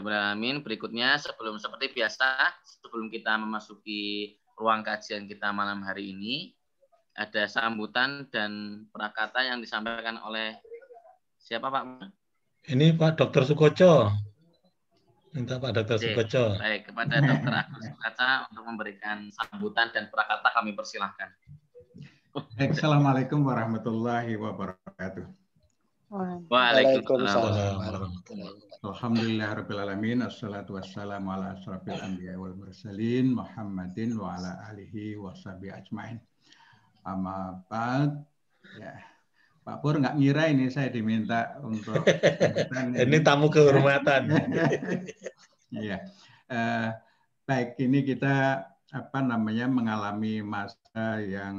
Amin. Berikutnya seperti biasa, sebelum kita memasuki ruang kajian kita malam hari ini, ada sambutan dan prakata yang disampaikan oleh siapa Pak? Ini Pak Dr. Sukoco. Minta Pak Dr. Sukoco. Baik, kepada Dr. Agus Sukaca untuk memberikan sambutan dan prakata kami persilahkan. Assalamualaikum warahmatullahi wabarakatuh. Waalaikumsalam. Alhamdulillahirrabbilalamin. Assalatu wassalamu ala asrafil anbiya wal mursalin Muhammadin wa ala alihi wa sahbihi ajmain. Amma ba'd. Ya. Pak Pur nggak ngira ini saya diminta untuk ini tamu kehormatan. Iya. Baik, ini kita mengalami masa yang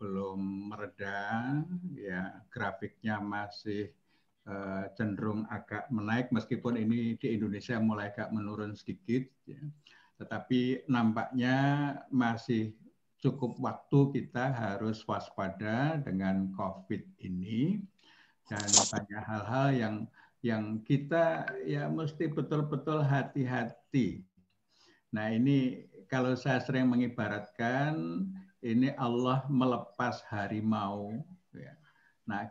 belum mereda, ya, grafiknya masih cenderung agak menaik meskipun ini di Indonesia mulai agak menurun sedikit, ya. Tetapi nampaknya masih cukup waktu kita harus waspada dengan COVID ini dan banyak hal-hal yang kita ya mesti betul-betul hati-hati. Nah, ini kalau saya sering mengibaratkan ini Allah melepas harimau, ya. Nah,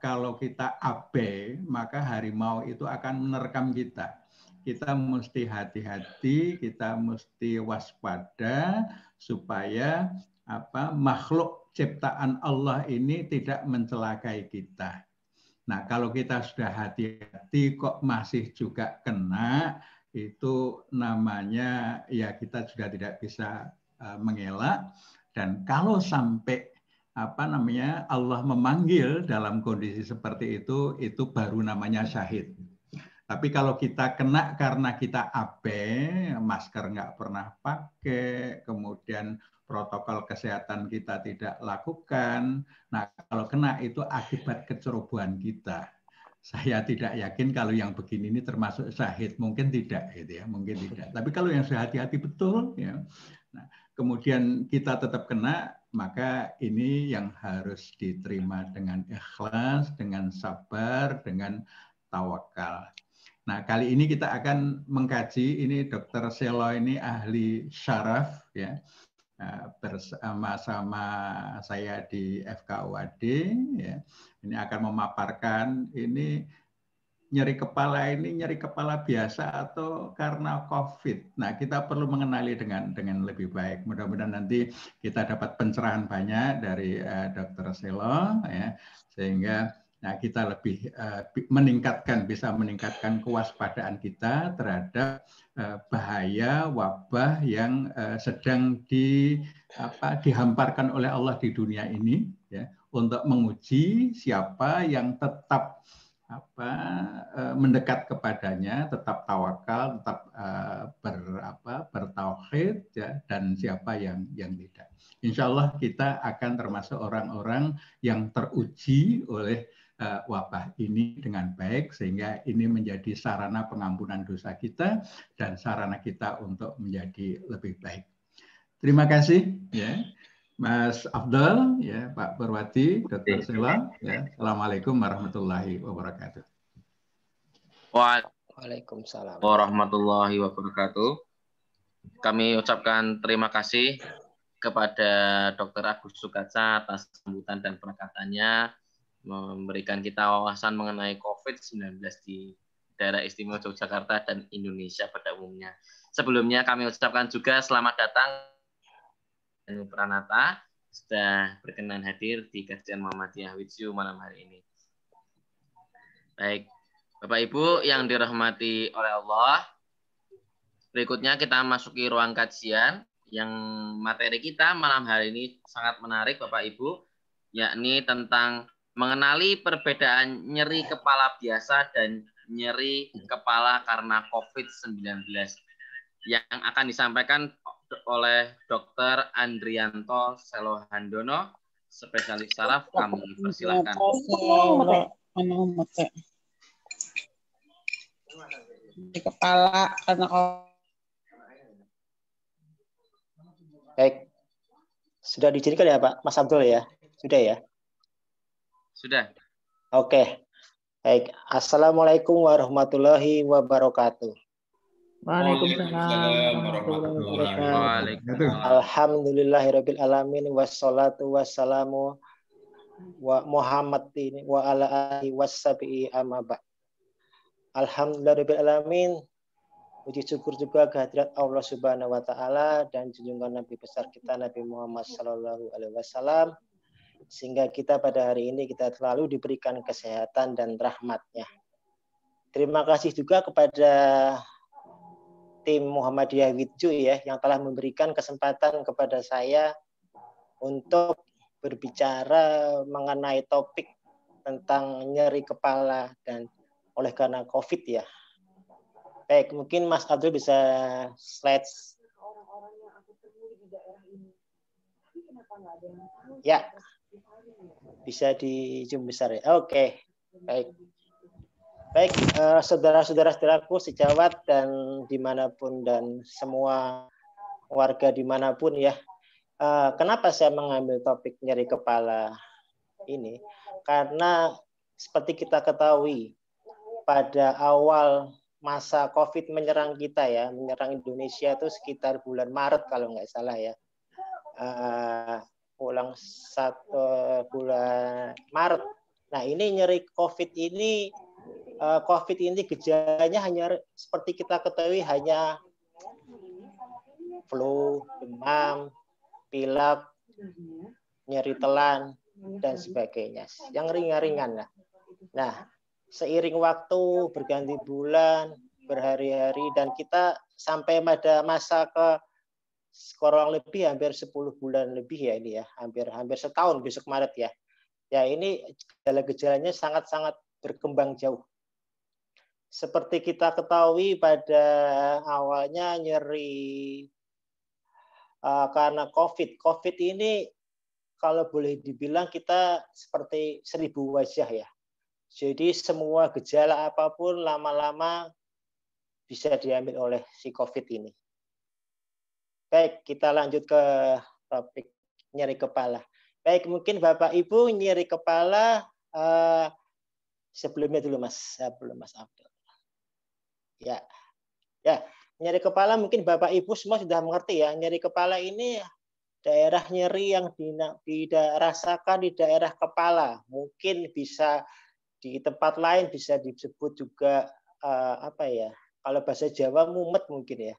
kalau kita abai, maka harimau itu akan menerkam kita. Kita mesti hati-hati, kita mesti waspada supaya makhluk ciptaan Allah ini tidak mencelakai kita. Nah, kalau kita sudah hati-hati kok masih juga kena, itu namanya ya kita juga tidak bisa mengelak. Dan kalau sampai Allah memanggil dalam kondisi seperti itu baru namanya syahid. Tapi kalau kita kena karena kita abai, masker nggak pernah pakai, kemudian protokol kesehatan kita tidak lakukan. Nah, kalau kena itu akibat kecerobohan kita. Saya tidak yakin kalau yang begini ini termasuk syahid, mungkin tidak, gitu ya, mungkin tidak. Tapi kalau yang hati-hati betul, ya. Nah, kemudian kita tetap kena, maka ini yang harus diterima dengan ikhlas, dengan sabar, dengan tawakal. Nah, kali ini kita akan mengkaji, ini Dr. Selo ini ahli syaraf, ya, bersama-sama saya di FKUAD, ya. Ini akan memaparkan ini nyeri kepala biasa atau karena COVID. Nah, kita perlu mengenali dengan lebih baik. Mudah-mudahan nanti kita dapat pencerahan banyak dari Dr. Selo, ya, sehingga kita lebih bisa meningkatkan kewaspadaan kita terhadap bahaya wabah yang sedang dihamparkan oleh Allah di dunia ini, ya, untuk menguji siapa yang tetap mendekat kepadanya, tetap tawakal, tetap bertauhid, ya, dan siapa yang tidak. Insya Allah kita akan termasuk orang-orang yang teruji oleh wabah ini dengan baik, sehingga ini menjadi sarana pengampunan dosa kita dan sarana kita untuk menjadi lebih baik. Terima kasih, ya, Mas Afdal, ya, Pak Purwati, Dr. Sela, ya. Assalamualaikum warahmatullahi wabarakatuh. Waalaikumsalam warahmatullahi wabarakatuh. Kami ucapkan terima kasih kepada Dr. Agus Sukaca atas sambutan dan pendekatannya, memberikan kita wawasan mengenai COVID-19 di daerah istimewa Yogyakarta dan Indonesia pada umumnya. Sebelumnya kami ucapkan juga selamat datang Pranata sudah berkenan hadir di kajian Muhammadiyah with you malam hari ini. Baik, Bapak Ibu yang dirahmati oleh Allah, berikutnya kita masuki ruang kajian yang materi kita malam hari ini sangat menarik Bapak Ibu, yakni tentang mengenali perbedaan nyeri kepala biasa dan nyeri kepala karena COVID-19 yang akan disampaikan oleh Dr. Andrianto Selohandono, spesialis saraf. Kami persilakan. Di kepala karena baik. Sudah dijadikan ya Pak Mas Abdul ya? Sudah ya? Sudah. Oke. Baik, Assalamualaikum warahmatullahi wabarakatuh. Waalaikumsalam warahmatullahi wabarakatuh. Waalaikumsalam. Alhamdulillahirabbil alamin wassalatu wassalamu wa Muhammadin wa ala alihi wassabi'i amma ba'd. Alhamdulillahirabbil alamin. Puji syukur juga kehadirat Allah Subhanahu wa taala dan junjungan Nabi besar kita Nabi Muhammad sallallahu alaihi wasallam, sehingga kita pada hari ini kita selalu diberikan kesehatan dan rahmatnya. Terima kasih juga kepada tim Muhammadiyah Widju ya yang telah memberikan kesempatan kepada saya untuk berbicara mengenai topik tentang nyeri kepala dan oleh karena COVID ya. Baik, mungkin Mas Abdul bisa slides. Ya, bisa di zoom besar ya. Oke, baik. Baik, saudara-saudaraku sejawat dan dimanapun dan semua warga dimanapun ya. Kenapa saya mengambil topik nyeri kepala ini? Karena seperti kita ketahui pada awal masa COVID menyerang kita ya, menyerang Indonesia itu sekitar bulan Maret kalau nggak salah ya. Bulan Maret. Nah ini nyeri COVID ini gejalanya hanya seperti kita ketahui hanya flu, demam, pilek, nyeri telan dan sebagainya. Yang ringan-ringan lah. Nah, seiring waktu berganti bulan, berhari-hari dan kita sampai pada masa kurang lebih hampir 10 bulan lebih ya ini ya, hampir setahun besok Maret ya. Ya ini gejala-gejalanya sangat-sangat berkembang jauh. Seperti kita ketahui pada awalnya nyeri karena COVID. COVID ini kalau boleh dibilang kita seperti 1000 wajah ya. Jadi semua gejala apapun lama-lama bisa diambil oleh si COVID ini. Baik, kita lanjut ke topik nyeri kepala. Baik, mungkin Bapak Ibu nyeri kepala sebelumnya dulu Mas, sebelum Mas Abdul. Ya, nyeri kepala mungkin Bapak Ibu semua sudah mengerti ya. Nyeri kepala ini daerah nyeri yang tidak rasakan di daerah kepala. Mungkin bisa di tempat lain bisa disebut juga apa ya? Kalau bahasa Jawa mumet mungkin ya.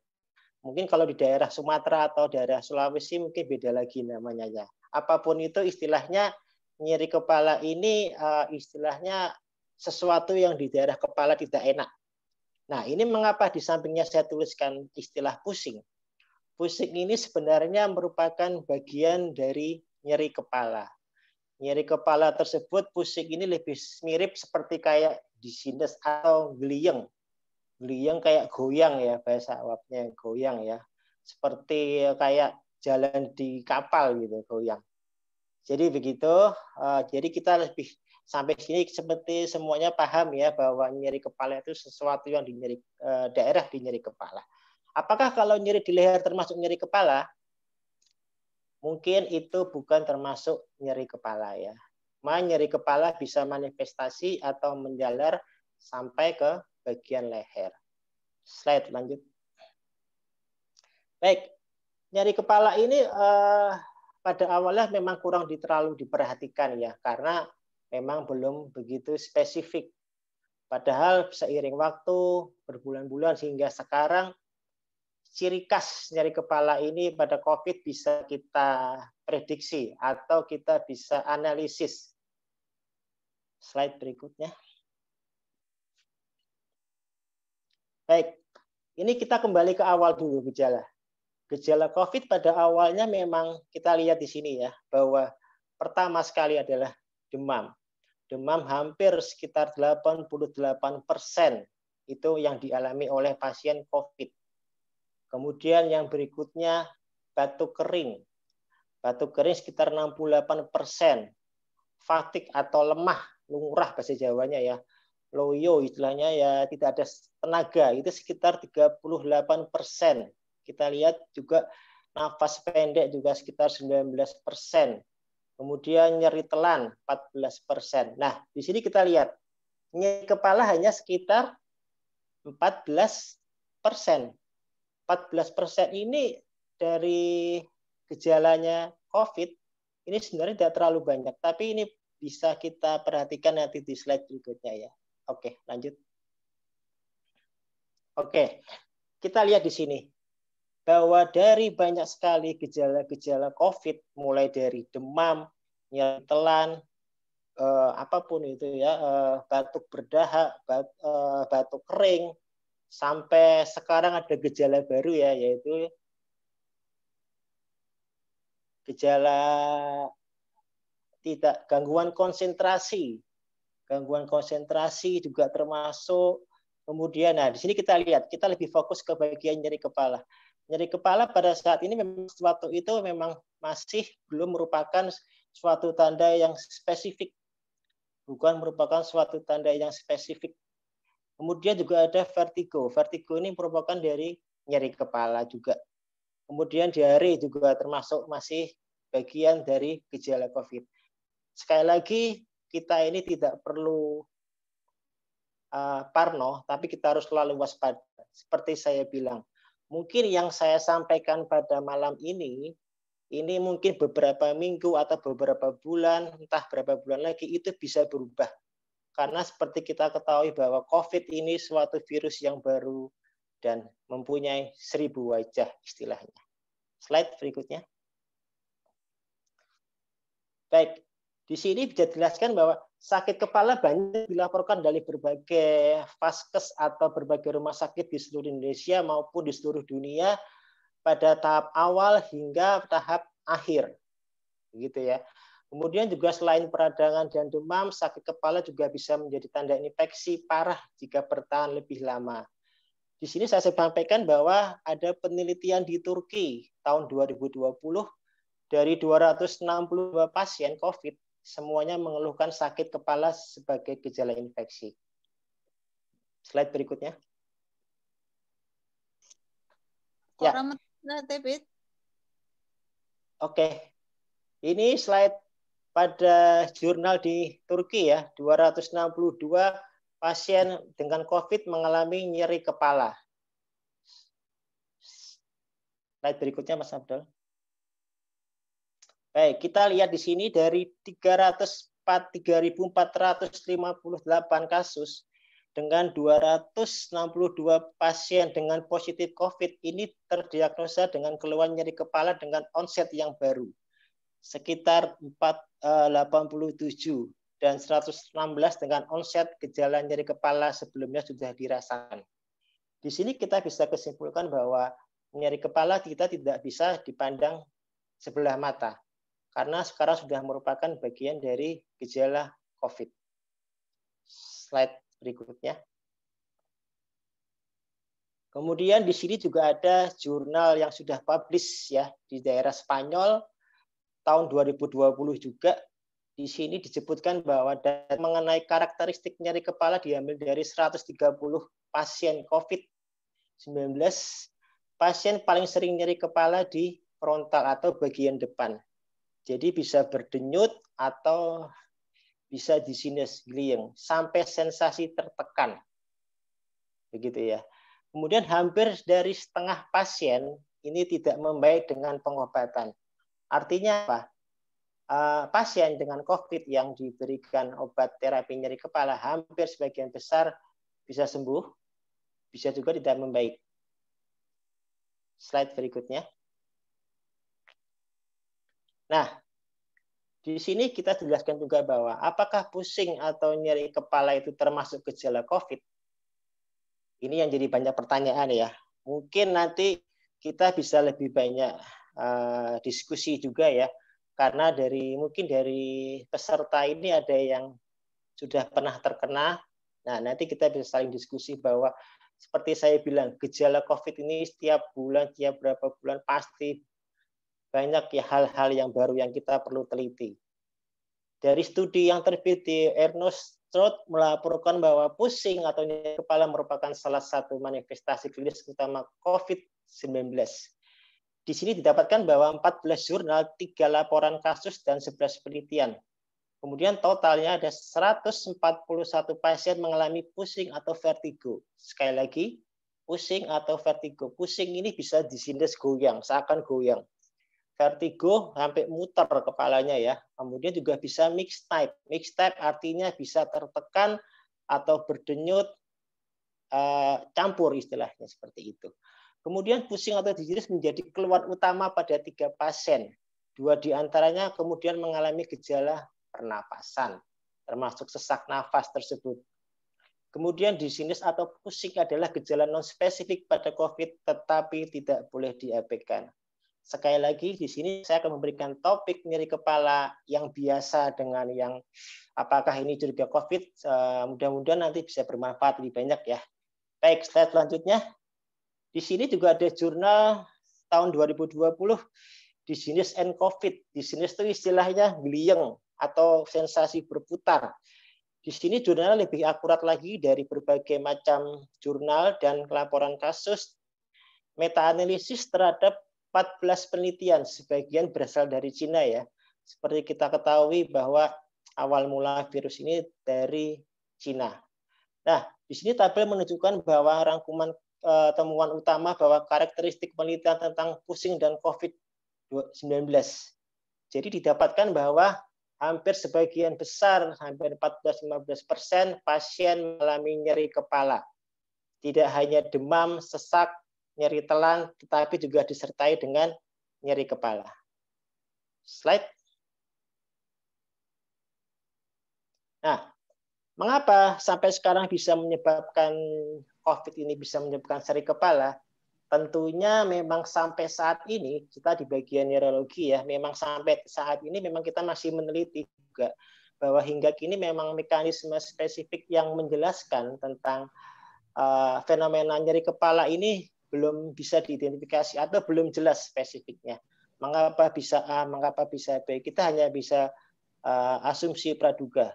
Mungkin kalau di daerah Sumatera atau daerah Sulawesi mungkin beda lagi namanya ya. Apapun itu istilahnya nyeri kepala ini istilahnya sesuatu yang di daerah kepala tidak enak. Nah, ini mengapa di sampingnya saya tuliskan istilah pusing. Pusing ini sebenarnya merupakan bagian dari nyeri kepala. Nyeri kepala tersebut pusing ini lebih mirip seperti kayak dizziness atau gliyeng. Gliyeng kayak goyang ya, bahasa Arabnya goyang ya. Seperti kayak jalan di kapal gitu, goyang. Jadi begitu, jadi kita lebih sampai sini seperti semuanya paham ya bahwa nyeri kepala itu sesuatu yang di nyeri, daerah di nyeri kepala. Apakah kalau nyeri di leher termasuk nyeri kepala? Mungkin itu bukan termasuk nyeri kepala ya. Nyeri kepala bisa manifestasi atau menjalar sampai ke bagian leher. Slide lanjut. Baik, nyeri kepala ini pada awalnya memang kurang terlalu diperhatikan ya, karena memang belum begitu spesifik. Padahal seiring waktu, berbulan-bulan hingga sekarang, ciri khas nyeri kepala ini pada COVID bisa kita prediksi atau kita bisa analisis. Slide berikutnya. Baik, ini kita kembali ke awal dulu gejala. Gejala COVID pada awalnya memang kita lihat di sini ya, bahwa pertama sekali adalah demam. Demam hampir sekitar 88% itu yang dialami oleh pasien COVID. Kemudian yang berikutnya batuk kering. Batuk kering sekitar 68%. Fatigue atau lemah, lungurah bahasa Jawanya ya. Loyo istilahnya ya tidak ada tenaga, itu sekitar 38%. Kita lihat juga nafas pendek juga sekitar 19%. Kemudian nyeri telan 14%. Nah, di sini kita lihat nyeri kepala hanya sekitar 14%. 14% ini dari gejalanya COVID ini sebenarnya tidak terlalu banyak, tapi ini bisa kita perhatikan nanti di slide berikutnya ya. Oke, lanjut. Oke, kita lihat di sini bahwa dari banyak sekali gejala-gejala COVID, mulai dari demam, nyeri telan, apapun itu ya, batuk berdahak, batuk kering, sampai sekarang ada gejala baru ya, yaitu gejala tidak gangguan konsentrasi. Gangguan konsentrasi juga termasuk. Kemudian, nah di sini kita lihat, kita lebih fokus ke bagian nyeri kepala. Nyeri kepala pada saat ini memang sesuatu itu memang masih belum merupakan suatu tanda yang spesifik. Bukan merupakan suatu tanda yang spesifik. Kemudian juga ada vertigo. Vertigo ini merupakan dari nyeri kepala juga. Kemudian diare juga termasuk masih bagian dari gejala COVID. Sekali lagi, kita ini tidak perlu parno, tapi kita harus selalu waspada. Seperti saya bilang, mungkin yang saya sampaikan pada malam ini mungkin beberapa minggu atau beberapa bulan, entah berapa bulan lagi, itu bisa berubah. Karena seperti kita ketahui bahwa COVID ini suatu virus yang baru dan mempunyai 1000 wajah istilahnya. Slide berikutnya. Baik, di sini bisa dijelaskan bahwa sakit kepala banyak dilaporkan dari berbagai vaskes atau berbagai rumah sakit di seluruh Indonesia maupun di seluruh dunia pada tahap awal hingga tahap akhir. Begitu ya. Kemudian juga selain peradangan dan demam, sakit kepala juga bisa menjadi tanda infeksi parah jika bertahan lebih lama. Di sini saya sampaikan bahwa ada penelitian di Turki tahun 2020 dari 262 pasien COVID, semuanya mengeluhkan sakit kepala sebagai gejala infeksi. Slide berikutnya. Ya. Oke. Ini slide pada jurnal di Turki ya, 262 pasien dengan COVID mengalami nyeri kepala. Slide berikutnya Mas Abdul. Baik, kita lihat di sini dari 3.458 kasus dengan 262 pasien dengan positif COVID ini terdiagnosa dengan keluhan nyeri kepala dengan onset yang baru. Sekitar 487 dan 116 dengan onset gejala nyeri kepala sebelumnya sudah dirasakan. Di sini kita bisa kesimpulkan bahwa nyeri kepala kita tidak bisa dipandang sebelah mata. Karena sekarang sudah merupakan bagian dari gejala COVID. Slide berikutnya. Kemudian di sini juga ada jurnal yang sudah publish ya di daerah Spanyol tahun 2020 juga. Di sini disebutkan bahwa mengenai karakteristik nyeri kepala diambil dari 130 pasien COVID-19. Pasien paling sering nyeri kepala di frontal atau bagian depan. Jadi bisa berdenyut atau bisa di sinus gliung sampai sensasi tertekan. Begitu ya. Kemudian hampir dari setengah pasien ini tidak membaik dengan pengobatan. Artinya apa? Pasien dengan COVID yang diberikan obat terapi nyeri kepala hampir sebagian besar bisa sembuh, bisa juga tidak membaik. Slide berikutnya. Nah, di sini kita jelaskan juga bahwa apakah pusing atau nyeri kepala itu termasuk gejala COVID? Ini yang jadi banyak pertanyaan ya. Mungkin nanti kita bisa lebih banyak diskusi juga ya. Karena mungkin dari peserta ini ada yang sudah pernah terkena. Nah, nanti kita bisa saling diskusi bahwa seperti saya bilang, gejala COVID ini setiap bulan, tiap berapa bulan pasti banyak ya hal-hal yang baru yang kita perlu teliti. Dari studi yang terbit di Ernst Strout melaporkan bahwa pusing atau nyeri kepala merupakan salah satu manifestasi klinis utama COVID-19. Di sini didapatkan bahwa 14 jurnal, 3 laporan kasus, dan 11 penelitian Kemudian totalnya ada 141 pasien mengalami pusing atau vertigo. Sekali lagi, pusing atau vertigo. Pusing ini bisa disindes goyang, seakan goyang. Vertigo sampai muter kepalanya ya. Kemudian juga bisa mixed type. Mixed type artinya bisa tertekan atau berdenyut, campur istilahnya seperti itu. Kemudian pusing atau dizziness menjadi keluhan utama pada 3 pasien. 2 diantaranya kemudian mengalami gejala pernapasan, termasuk sesak nafas tersebut. Kemudian dizziness atau pusing adalah gejala non-spesifik pada COVID, tetapi tidak boleh diabaikan. Sekali lagi, di sini saya akan memberikan topik nyeri kepala yang biasa dengan yang apakah ini juga COVID. Mudah-mudahan nanti bisa bermanfaat lebih banyak ya. Baik, slide selanjutnya. Di sini juga ada jurnal tahun 2020, Dizziness and COVID. Dizziness itu istilahnya gliyeng atau sensasi berputar. Di sini jurnalnya lebih akurat lagi dari berbagai macam jurnal dan laporan kasus. Meta-analisis terhadap 14 penelitian, sebagian berasal dari Cina ya. Seperti kita ketahui bahwa awal mula virus ini dari Cina. Nah, di sini tabel menunjukkan bahwa rangkuman temuan utama bahwa karakteristik penelitian tentang pusing dan COVID-19. Jadi didapatkan bahwa hampir sebagian besar, hampir 14-15% pasien mengalami nyeri kepala. Tidak hanya demam, sesak, nyeri telan, tetapi juga disertai dengan nyeri kepala. Slide. Nah, mengapa sampai sekarang bisa menyebabkan COVID ini bisa menyebabkan nyeri kepala? Tentunya memang sampai saat ini, kita di bagian neurologi ya, memang sampai saat ini memang kita masih meneliti juga bahwa hingga kini memang mekanisme spesifik yang menjelaskan tentang fenomena nyeri kepala ini belum bisa diidentifikasi atau belum jelas spesifiknya. Mengapa bisa A, mengapa bisa B, kita hanya bisa asumsi praduga.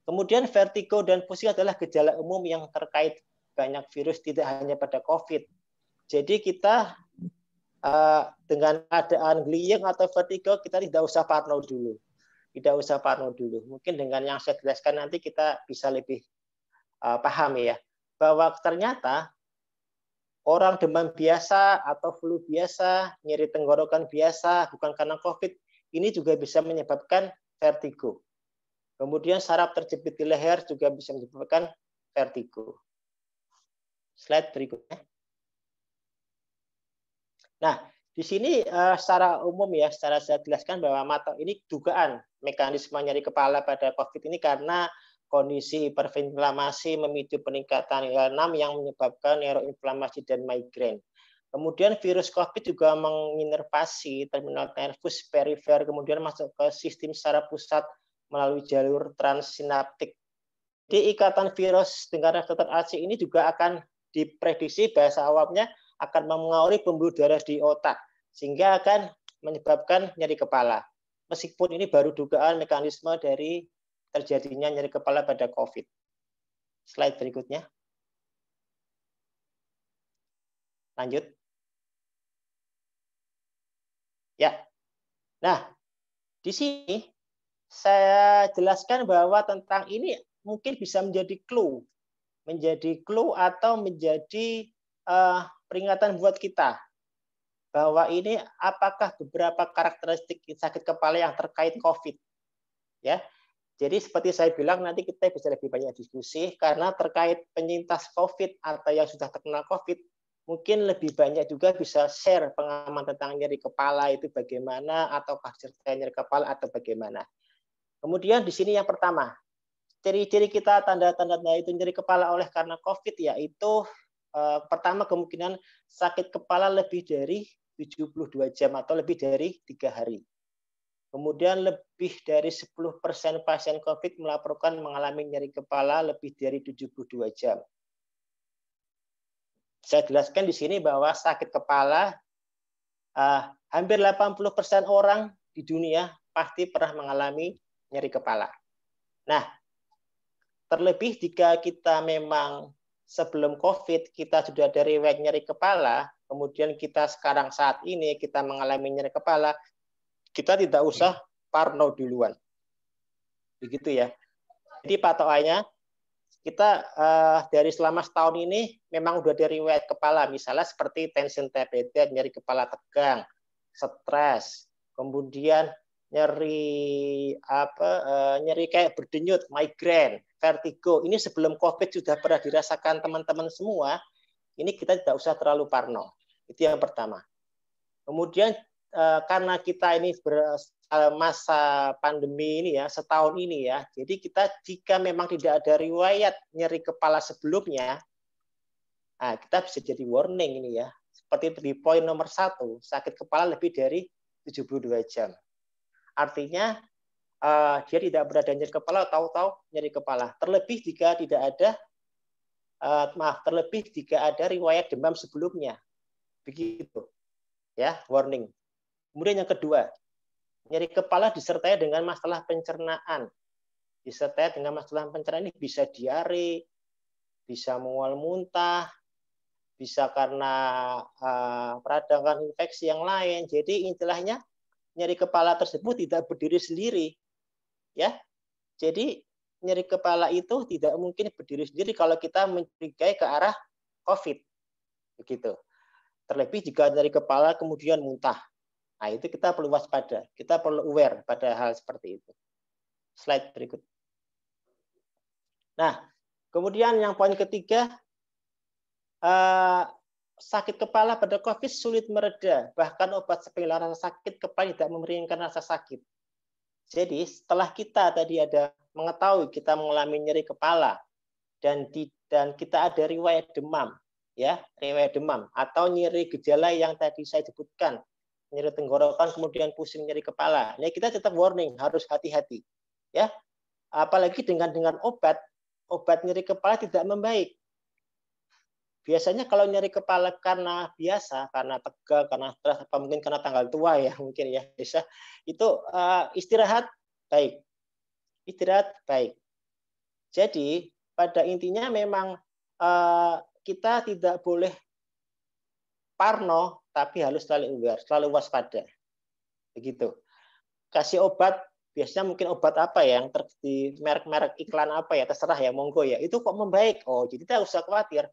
Kemudian vertigo dan pusing adalah gejala umum yang terkait banyak virus, tidak hanya pada COVID. Jadi kita dengan keadaan gliyeng atau vertigo kita tidak usah parno dulu. Tidak usah parno dulu. Mungkin dengan yang saya jelaskan nanti kita bisa lebih paham ya. Bahwa ternyata orang demam biasa atau flu biasa, nyeri tenggorokan biasa, bukan karena COVID, ini juga bisa menyebabkan vertigo. Kemudian saraf terjepit di leher juga bisa menyebabkan vertigo. Slide berikutnya. Nah, di sini secara umum ya, secara saya jelaskan bahwa ini dugaan mekanisme nyeri kepala pada COVID ini karena kondisi hiperventilasi memicu peningkatan IL-6 yang menyebabkan neuroinflamasi dan migrain. Kemudian virus COVID juga menginervasi terminal nervus perifer, kemudian masuk ke sistem saraf pusat melalui jalur transsinaptik. Di ikatan virus dengan reseptor AC ini juga akan diprediksi bahasa awamnya akan mengauri pembuluh darah di otak, sehingga akan menyebabkan nyeri kepala. Meskipun ini baru dugaan mekanisme dari terjadinya nyeri kepala pada COVID. Slide berikutnya. Lanjut. Ya. Nah, di sini saya jelaskan bahwa tentang ini mungkin bisa menjadi clue atau menjadi peringatan buat kita bahwa ini apakah beberapa karakteristik sakit kepala yang terkait COVID, ya. Jadi seperti saya bilang nanti kita bisa lebih banyak diskusi karena terkait penyintas COVID atau yang sudah terkena COVID mungkin lebih banyak juga bisa share pengalaman tentang nyeri kepala itu bagaimana ataukah cerita nyeri kepala atau bagaimana. Kemudian di sini yang pertama, ciri-ciri kita tanda-tanda itu nyeri kepala oleh karena COVID yaitu pertama kemungkinan sakit kepala lebih dari 72 jam atau lebih dari 3 hari. Kemudian lebih dari 10% pasien COVID melaporkan mengalami nyeri kepala lebih dari 72 jam. Saya jelaskan di sini bahwa sakit kepala hampir 80% orang di dunia pasti pernah mengalami nyeri kepala. Nah, terlebih jika kita memang sebelum COVID kita sudah ada riwayat nyeri kepala, kemudian kita sekarang saat ini kita mengalami nyeri kepala, kita tidak usah parno duluan. begitu ya. Jadi patokannya kita dari selama setahun ini memang udah dari riwayat kepala, misalnya seperti tension diabetes, nyeri kepala tegang, stres, kemudian nyeri nyeri kayak berdenyut, migrain, vertigo. Ini sebelum COVID sudah pernah dirasakan teman-teman semua. Ini kita tidak usah terlalu parno. Itu yang pertama. Kemudian karena kita ini masa pandemi ini ya, setahun ini ya, jadi kita jika memang tidak ada riwayat nyeri kepala sebelumnya, nah kita bisa jadi warning ini ya. Seperti di poin nomor 1, sakit kepala lebih dari 72 jam. Artinya dia tidak berada nyeri kepala, tahu-tahu nyeri kepala. Terlebih jika tidak ada terlebih jika ada riwayat demam sebelumnya. Begitu. Ya, warning. Kemudian yang kedua, nyeri kepala disertai dengan masalah pencernaan. Disertai dengan masalah pencernaan ini bisa diare, bisa mual muntah, bisa karena peradangan infeksi yang lain. Jadi istilahnya nyeri kepala tersebut tidak berdiri sendiri. Ya. Jadi nyeri kepala itu tidak mungkin berdiri sendiri kalau kita mencurigai ke arah COVID. Begitu. Terlebih jika nyeri kepala kemudian muntah. Nah, itu kita perlu waspada. Kita perlu aware pada hal seperti itu. Slide berikut. Nah, kemudian yang poin ketiga, sakit kepala pada COVID sulit mereda. Bahkan obat penghilangkan rasa sakit kepala tidak meringankan rasa sakit. Jadi, setelah kita tadi ada mengetahui kita mengalami nyeri kepala dan kita ada riwayat demam, ya, riwayat demam atau nyeri gejala yang tadi saya sebutkan, nyeri tenggorokan, kemudian pusing, nyeri kepala. Nah, kita tetap warning, harus hati-hati. Ya, apalagi dengan obat nyeri kepala tidak membaik. Biasanya kalau nyeri kepala karena biasa, karena tegang, karena stres, apa mungkin karena tanggal tua ya, mungkin ya bisa. Itu istirahat baik. Istirahat baik. Jadi pada intinya memang kita tidak boleh parno, tapi harus selalu aware, selalu waspada. Begitu. Kasih obat, biasanya mungkin obat apa ya, yang di merek-merek iklan apa ya, terserah ya, monggo ya. Itu kok membaik. Oh, jadi tidak usah khawatir.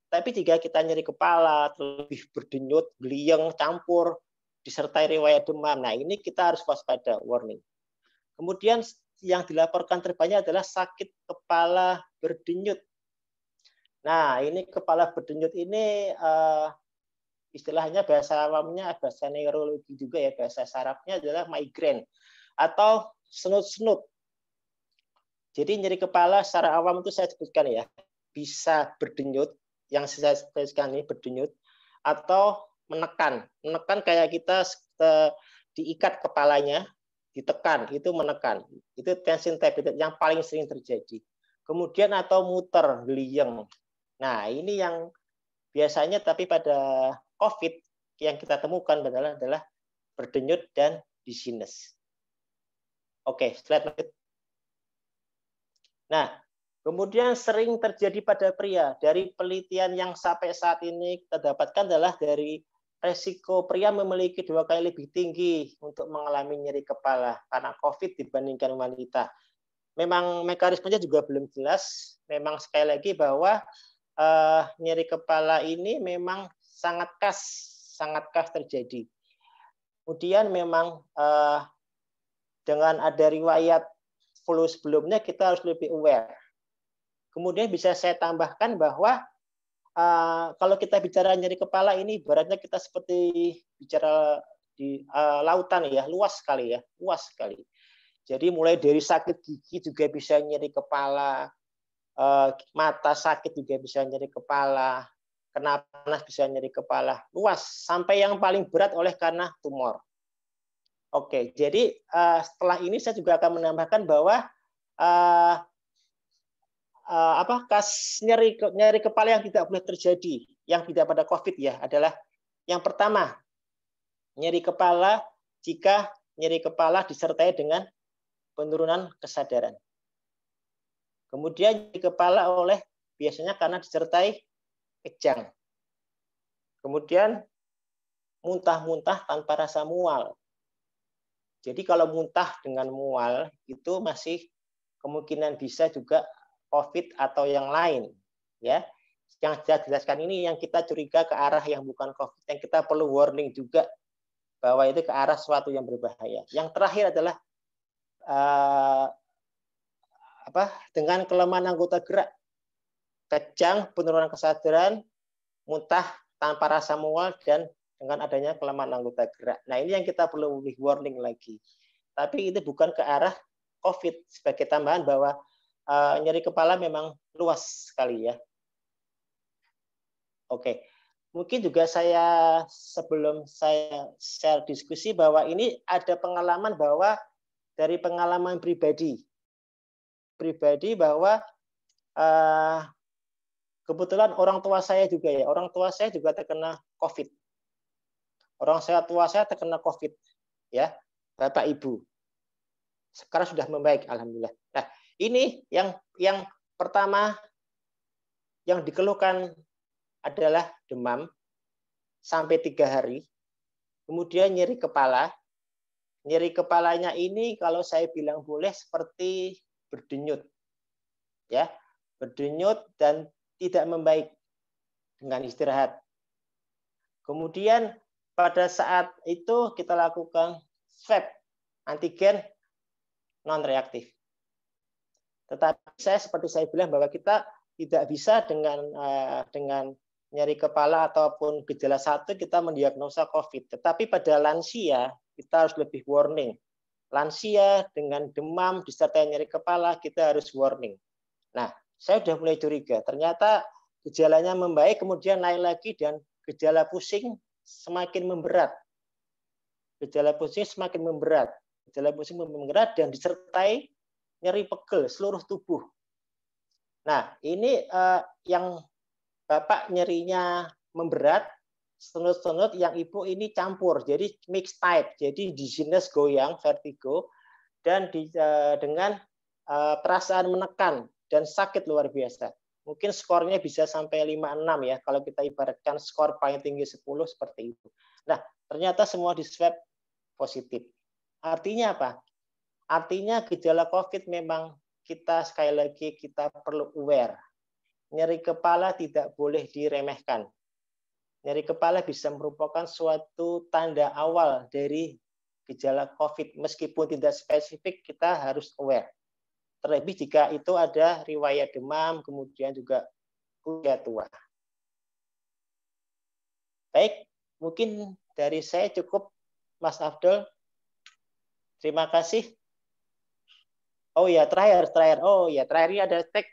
Tapi jika kita nyeri kepala, lebih berdenyut, gliyeng, campur, disertai riwayat demam, nah ini kita harus waspada, warning. Kemudian yang dilaporkan terbanyak adalah sakit kepala berdenyut. Nah, ini kepala berdenyut ini istilahnya bahasa awamnya, bahasa neurologi juga ya, bahasa sarafnya adalah migrain atau senut-senut. Jadi nyeri kepala secara awam itu saya sebutkan ya, bisa berdenyut, yang saya sebutkan ini berdenyut, atau menekan. Menekan kayak kita diikat kepalanya, ditekan, itu menekan. Itu tension diabetes yang paling sering terjadi. Kemudian atau muter, gliyeng. Nah, ini yang biasanya tapi pada COVID yang kita temukan adalah berdenyut dan dizziness. Oke, slide lanjut. Nah, kemudian sering terjadi pada pria. Dari penelitian yang sampai saat ini kita dapatkan adalah dari resiko pria memiliki 2 kali lebih tinggi untuk mengalami nyeri kepala karena COVID dibandingkan wanita. Memang mekanismenya juga belum jelas. Memang sekali lagi bahwa nyeri kepala ini memang sangat khas terjadi. Kemudian memang dengan ada riwayat flu sebelumnya kita harus lebih aware. Kemudian bisa saya tambahkan bahwa kalau kita bicara nyeri kepala ini ibaratnya kita seperti bicara di lautan ya, luas sekali. Jadi mulai dari sakit gigi juga bisa nyeri kepala, mata sakit juga bisa nyeri kepala, kena panas bisa nyeri kepala, luas sampai yang paling berat oleh karena tumor. Oke, jadi setelah ini saya juga akan menambahkan bahwa nyeri kepala yang tidak boleh terjadi, yang tidak pada COVID ya, adalah yang pertama, nyeri kepala jika nyeri kepala disertai dengan penurunan kesadaran. Kemudian nyeri kepala biasanya karena disertai kejang. Kemudian muntah-muntah tanpa rasa mual. Jadi kalau muntah dengan mual itu masih kemungkinan bisa juga COVID atau yang lain. Ya, yang saya jelaskan ini yang kita curiga ke arah yang bukan COVID, yang kita perlu warning juga bahwa itu ke arah suatu yang berbahaya. Yang terakhir adalah dengan kelemahan anggota gerak, kejang, penurunan kesadaran, muntah tanpa rasa mual, dan dengan adanya kelemahan anggota gerak. Nah, ini yang kita perlu warning lagi. Tapi itu bukan ke arah COVID. Sebagai tambahan bahwa nyeri kepala memang luas sekali ya. Oke. Mungkin juga saya sebelum saya share diskusi bahwa ini ada pengalaman bahwa dari pengalaman pribadi bahwa kebetulan orang tua saya juga terkena COVID. Orang tua saya terkena COVID, ya, Bapak Ibu. Sekarang sudah membaik, alhamdulillah. Nah, ini yang pertama yang dikeluhkan adalah demam sampai 3 hari, kemudian nyeri kepala. Nyeri kepalanya ini kalau saya bilang boleh seperti berdenyut, ya, berdenyut dan tidak membaik dengan istirahat. Kemudian pada saat itu kita lakukan swab antigen non reaktif. Tetapi seperti saya bilang bahwa kita tidak bisa dengan nyeri kepala ataupun gejala satu kita mendiagnosa COVID. Tetapi pada lansia kita harus lebih warning. Lansia dengan demam disertai nyeri kepala kita harus warning. Nah, saya sudah mulai curiga. Ternyata gejalanya membaik kemudian naik lagi dan gejala pusing semakin memberat. Gejala pusing semakin memberat. Gejala pusing memberat dan disertai nyeri pegel seluruh tubuh. Nah, ini yang Bapak nyerinya memberat, senut-senut, yang Ibu ini campur, jadi mixed type, jadi dizziness, goyang, vertigo, dan dengan perasaan menekan dan sakit luar biasa. Mungkin skornya bisa sampai 5-6 ya, kalau kita ibaratkan skor paling tinggi 10 seperti itu. Nah, ternyata semua di swab positif. Artinya apa? Artinya gejala COVID memang kita sekali lagi kita perlu aware. Nyeri kepala tidak boleh diremehkan. Nyeri kepala bisa merupakan suatu tanda awal dari gejala COVID. Meskipun tidak spesifik, kita harus aware. Terlebih jika itu ada riwayat demam, kemudian juga usia tua. Baik, mungkin dari saya cukup, Mas Abdul. Terima kasih. Oh ya, terakhir. Oh ya, terakhir ini ada tag.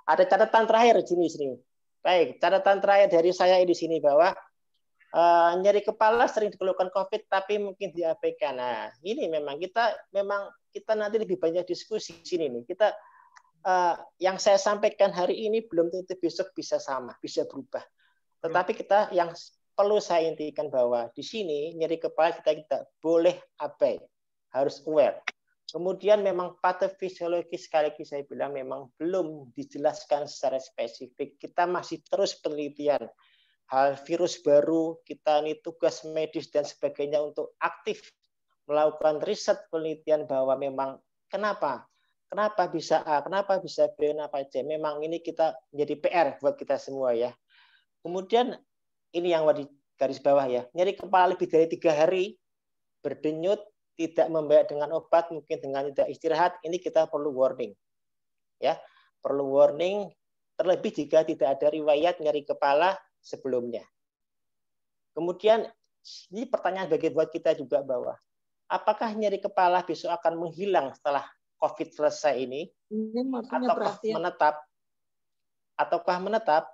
Ada catatan terakhir di sini. Baik, catatan terakhir dari saya di sini bahwa nyeri kepala sering dikeluhkan COVID tapi mungkin diabaikan. Nah, ini memang kita nanti lebih banyak diskusi di sini nih. Kita yang saya sampaikan hari ini belum tentu besok bisa sama, bisa berubah. Tetapi kita yang perlu saya intikan bahwa di sini nyeri kepala kita tidak boleh abai, harus aware. Kemudian memang patofisiologi sekali lagi saya bilang memang belum dijelaskan secara spesifik. Kita masih terus penelitian hal virus baru, kita ini tugas medis dan sebagainya untuk aktif melakukan riset penelitian bahwa memang kenapa bisa A, kenapa bisa B, kenapa C. Memang ini kita menjadi PR buat kita semua ya. Kemudian ini yang di garis bawah ya, nyeri kepala lebih dari 3 hari, berdenyut, tidak membaik dengan obat, mungkin dengan tidak istirahat, ini kita perlu warning. Ya, perlu warning terlebih jika tidak ada riwayat nyeri kepala sebelumnya. Kemudian ini pertanyaan bagi buat kita juga bahwa apakah nyeri kepala besok akan menghilang setelah COVID selesai ini? Ataukah menetap?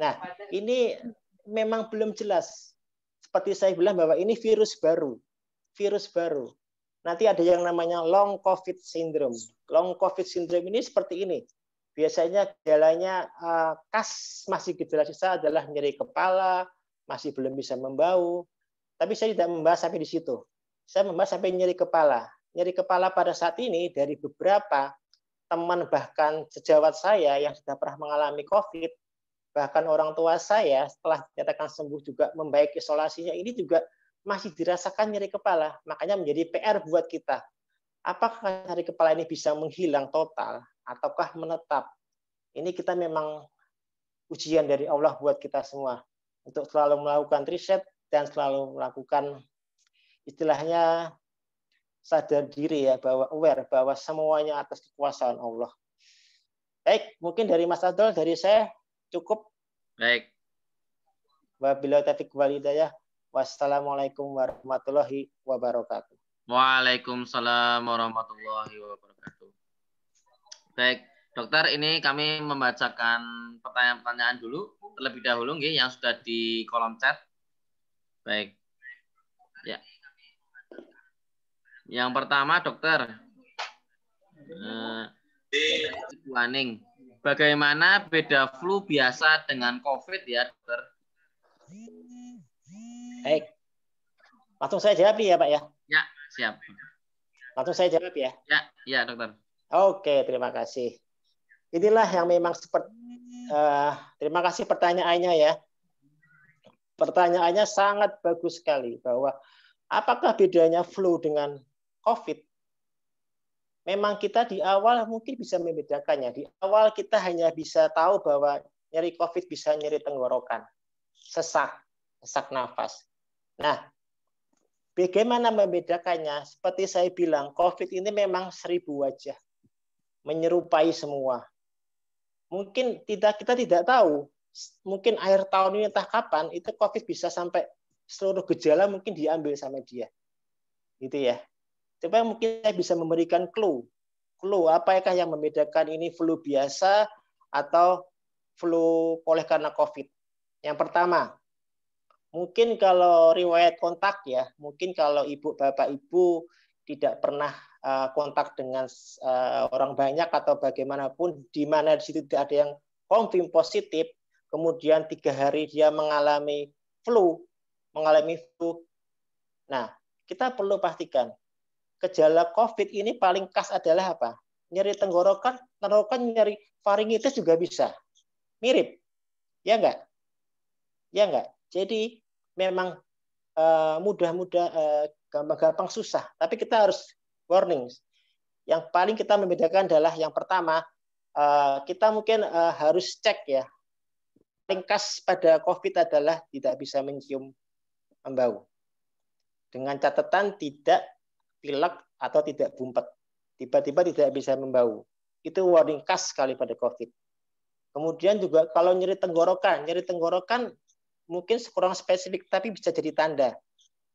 Nah, ini memang belum jelas. Seperti saya bilang bahwa ini virus baru. Nanti ada yang namanya long COVID syndrome. Long COVID syndrome ini seperti ini. Biasanya gejalanya masih gejala sisa adalah nyeri kepala, masih belum bisa membau. Tapi saya tidak membahas sampai di situ. Saya membahas sampai nyeri kepala. Nyeri kepala pada saat ini dari beberapa teman bahkan sejawat saya yang sudah pernah mengalami COVID, bahkan orang tua saya setelah dinyatakan sembuh juga membaik isolasinya, ini juga masih dirasakan nyeri kepala. Makanya menjadi PR buat kita. Apakah nyeri kepala ini bisa menghilang total ataukah menetap? Ini kita memang ujian dari Allah buat kita semua untuk selalu melakukan riset dan selalu melakukan istilahnya sadar diri ya, bahwa aware bahwa semuanya atas kekuasaan Allah. Baik, mungkin dari Mas Abdul, dari saya cukup. Baik. Wabillahi taufiq wal hidayah. Wassalamualaikum warahmatullahi wabarakatuh. Waalaikumsalam warahmatullahi wabarakatuh. Baik, dokter, ini kami membacakan pertanyaan-pertanyaan dulu terlebih dahulu nggih yang sudah di kolom chat. Baik. Ya. Yang pertama, dokter. Ibu Aning, bagaimana beda flu biasa dengan COVID ya, dokter? Baik. Langsung saya jawab ya, Pak ya? Ya, siap. Langsung saya jawab ya? Ya, dokter. Oke, terima kasih. Inilah yang memang seperti terima kasih pertanyaannya ya. Pertanyaannya sangat bagus sekali bahwa apakah bedanya flu dengan COVID? Memang kita di awal mungkin bisa membedakannya. Di awal kita hanya bisa tahu bahwa nyeri COVID bisa nyeri tenggorokan, sesak nafas. Nah, bagaimana membedakannya? Seperti saya bilang, COVID ini memang 1000 wajah, menyerupai semua. Mungkin kita tidak tahu, mungkin akhir tahun ini entah kapan, itu COVID bisa sampai seluruh gejala mungkin diambil sama dia. Gitu ya. Coba mungkin saya bisa memberikan clue. Apakah yang membedakan ini flu biasa atau flu oleh karena COVID? Yang pertama, mungkin kalau riwayat kontak ya, mungkin kalau bapak ibu tidak pernah kontak dengan orang banyak atau bagaimanapun, di mana di situ tidak ada yang confirm positif, kemudian 3 hari dia mengalami flu. Nah, kita perlu pastikan gejala COVID ini paling khas adalah apa? Nyeri tenggorokan, nyeri faringitis juga bisa. Mirip. Ya enggak? Ya enggak? Jadi memang gampang susah. Tapi kita harus warning. Yang paling kita membedakan adalah yang pertama, kita mungkin harus cek ya. Paling khas pada COVID adalah tidak bisa mencium bau. Dengan catatan tidak pilek atau tidak bumpet. Tiba-tiba tidak bisa membau. Itu warning khas sekali pada COVID. Kemudian juga kalau nyeri tenggorokan mungkin kurang spesifik tapi bisa jadi tanda.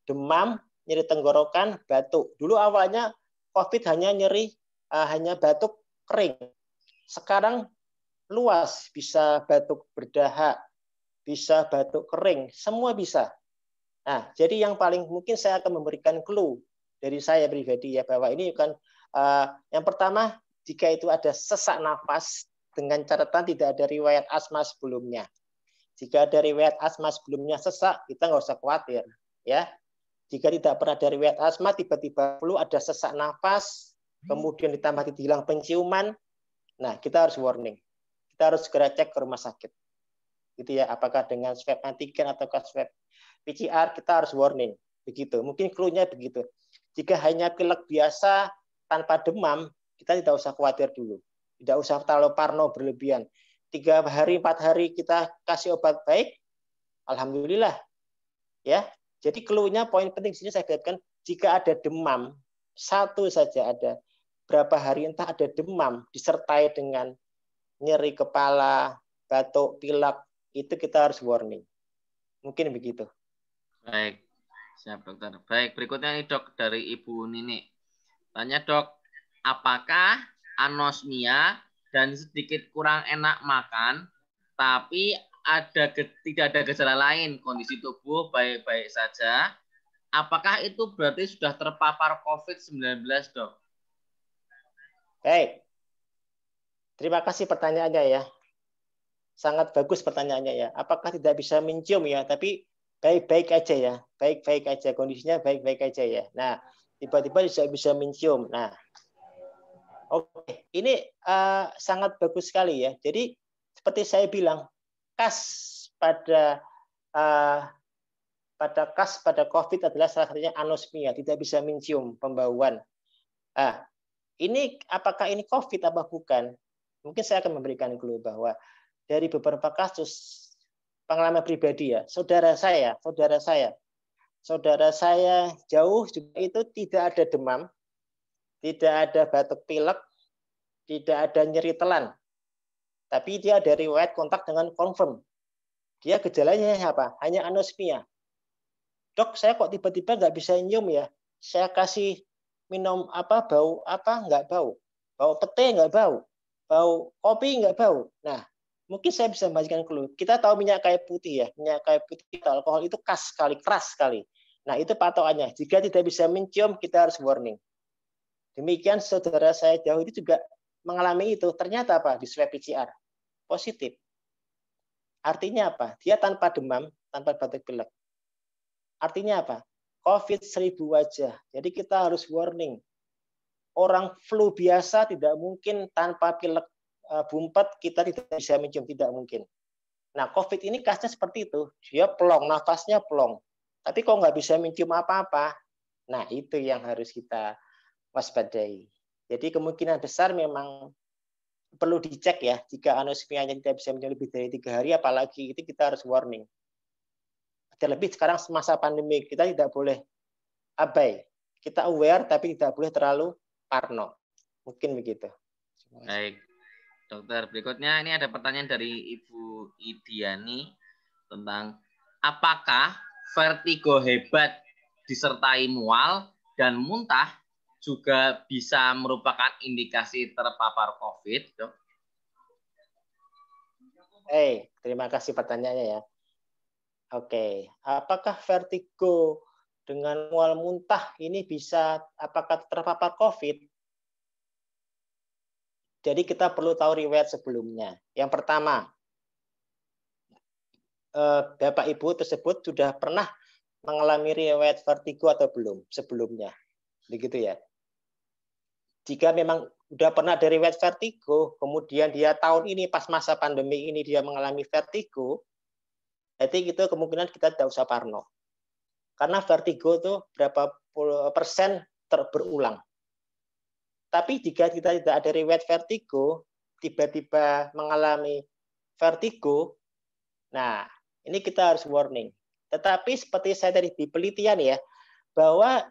Demam, nyeri tenggorokan, batuk. Dulu awalnya COVID hanya batuk kering. Sekarang luas, bisa batuk berdahak, bisa batuk kering, semua bisa. Nah, jadi yang paling mungkin saya akan memberikan clue dari saya pribadi ya, bahwa ini kan yang pertama, jika itu ada sesak nafas dengan catatan tidak ada riwayat asma sebelumnya. Jika ada riwayat asma sebelumnya sesak, kita nggak usah khawatir ya. Jika tidak pernah ada riwayat asma, tiba-tiba flu ada sesak nafas, kemudian ditambah hilang penciuman, nah kita harus warning. Kita harus segera cek ke rumah sakit. Gitu ya, apakah dengan swab antigen atau swab PCR, kita harus warning. Begitu. Mungkin clue-nya begitu. Jika hanya pilek biasa tanpa demam, kita tidak usah khawatir dulu. Tidak usah terlalu parno berlebihan. 3 hari, 4 hari kita kasih obat baik, alhamdulillah. Ya. Jadi clue-nya poin penting di sini saya katakan, jika ada demam, satu saja ada berapa hari entah ada demam disertai dengan nyeri kepala, batuk, pilek, itu kita harus warning. Mungkin begitu. Baik. Siap, dokter. Baik, berikutnya ini dok dari Ibu Nini. Tanya dok, apakah anosmia dan sedikit kurang enak makan, tapi tidak ada gejala lain, kondisi tubuh baik-baik saja, apakah itu berarti sudah terpapar COVID-19 dok? Baik. Terima kasih pertanyaannya ya. Sangat bagus pertanyaannya ya. Apakah tidak bisa mencium ya, tapi baik-baik aja ya, baik-baik aja, kondisinya baik-baik aja ya. Nah, tiba-tiba bisa mencium. Nah, oke, ini sangat bagus sekali ya. Jadi seperti saya bilang, khas pada COVID adalah salah satunya anosmia, tidak bisa mencium pembauan. Ah, ini apakah ini COVID apa bukan? Mungkin saya akan memberikan clue bahwa dari beberapa kasus pengalaman pribadi ya, saudara saya jauh juga itu tidak ada demam, tidak ada batuk pilek, tidak ada nyeri telan. Tapi dia ada riwayat kontak dengan confirm. Dia gejalanya apa? Hanya anosmia. Dok, saya kok tiba-tiba nggak bisa nyium ya? Saya kasih minum apa, bau apa, nggak bau. Bau pete nggak bau. Bau kopi nggak bau. Nah, mungkin saya bisa membagikan clue. Kita tahu minyak kayu putih ya. Minyak kayu putih atau alkohol itu keras sekali. Nah, itu patokannya. Jika tidak bisa mencium, kita harus warning. Demikian saudara saya jauh itu juga mengalami itu. Ternyata apa? Di swab PCR. Positif. Artinya apa? Dia tanpa demam, tanpa batuk pilek. Artinya apa? COVID 1000 wajah. Jadi kita harus warning. Orang flu biasa tidak mungkin tanpa pilek bumpet kita tidak bisa mencium, tidak mungkin. Nah, COVID ini kasusnya seperti itu. Dia plong, nafasnya plong. Tapi kok nggak bisa mencium apa-apa? Nah, itu yang harus kita waspadai. Jadi kemungkinan besar memang perlu dicek ya. Jika anosmianya tidak bisa mencium lebih dari 3 hari, apalagi itu kita harus warning. Terlebih sekarang semasa pandemi, kita tidak boleh abai. Kita aware, tapi tidak boleh terlalu parno. Mungkin begitu. Baik, dokter. Berikutnya ini ada pertanyaan dari Ibu Idiani tentang apakah vertigo hebat disertai mual dan muntah juga bisa merupakan indikasi terpapar COVID, dok? Terima kasih pertanyaannya ya. Oke, apakah vertigo dengan mual muntah ini bisa apakah terpapar COVID? Jadi kita perlu tahu riwayat sebelumnya. Yang pertama, Bapak Ibu tersebut sudah pernah mengalami riwayat vertigo atau belum sebelumnya, begitu ya. Jika memang sudah pernah ada riwayat vertigo, kemudian dia tahun ini pas masa pandemi ini dia mengalami vertigo, jadi itu kemungkinan kita tidak usah parno. Karena vertigo itu berapa puluh persen berulang. Tapi jika kita tidak ada riwayat vertigo, tiba-tiba mengalami vertigo, nah ini kita harus warning. Tetapi seperti saya tadi di penelitian ya, bahwa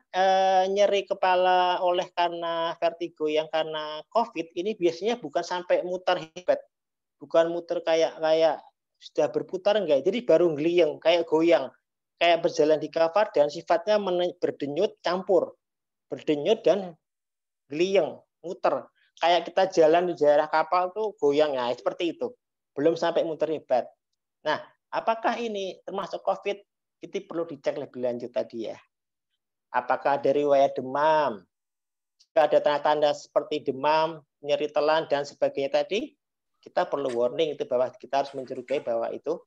nyeri kepala oleh karena vertigo yang karena COVID ini biasanya bukan sampai muter hebat, bukan muter kayak sudah berputar enggak, jadi baru ngeliyeng, kayak goyang, kayak berjalan di kafar dan sifatnya berdenyut campur, berdenyut dan geliyeng, muter. Kayak kita jalan di daerah kapal tuh goyang, ya seperti itu. Belum sampai muter hebat. Nah, apakah ini termasuk COVID? Itu perlu dicek lebih lanjut tadi ya. Apakah ada riwayat demam? Jika ada tanda-tanda seperti demam, nyeri telan dan sebagainya tadi, kita perlu warning itu bahwa kita harus mencurigai bahwa itu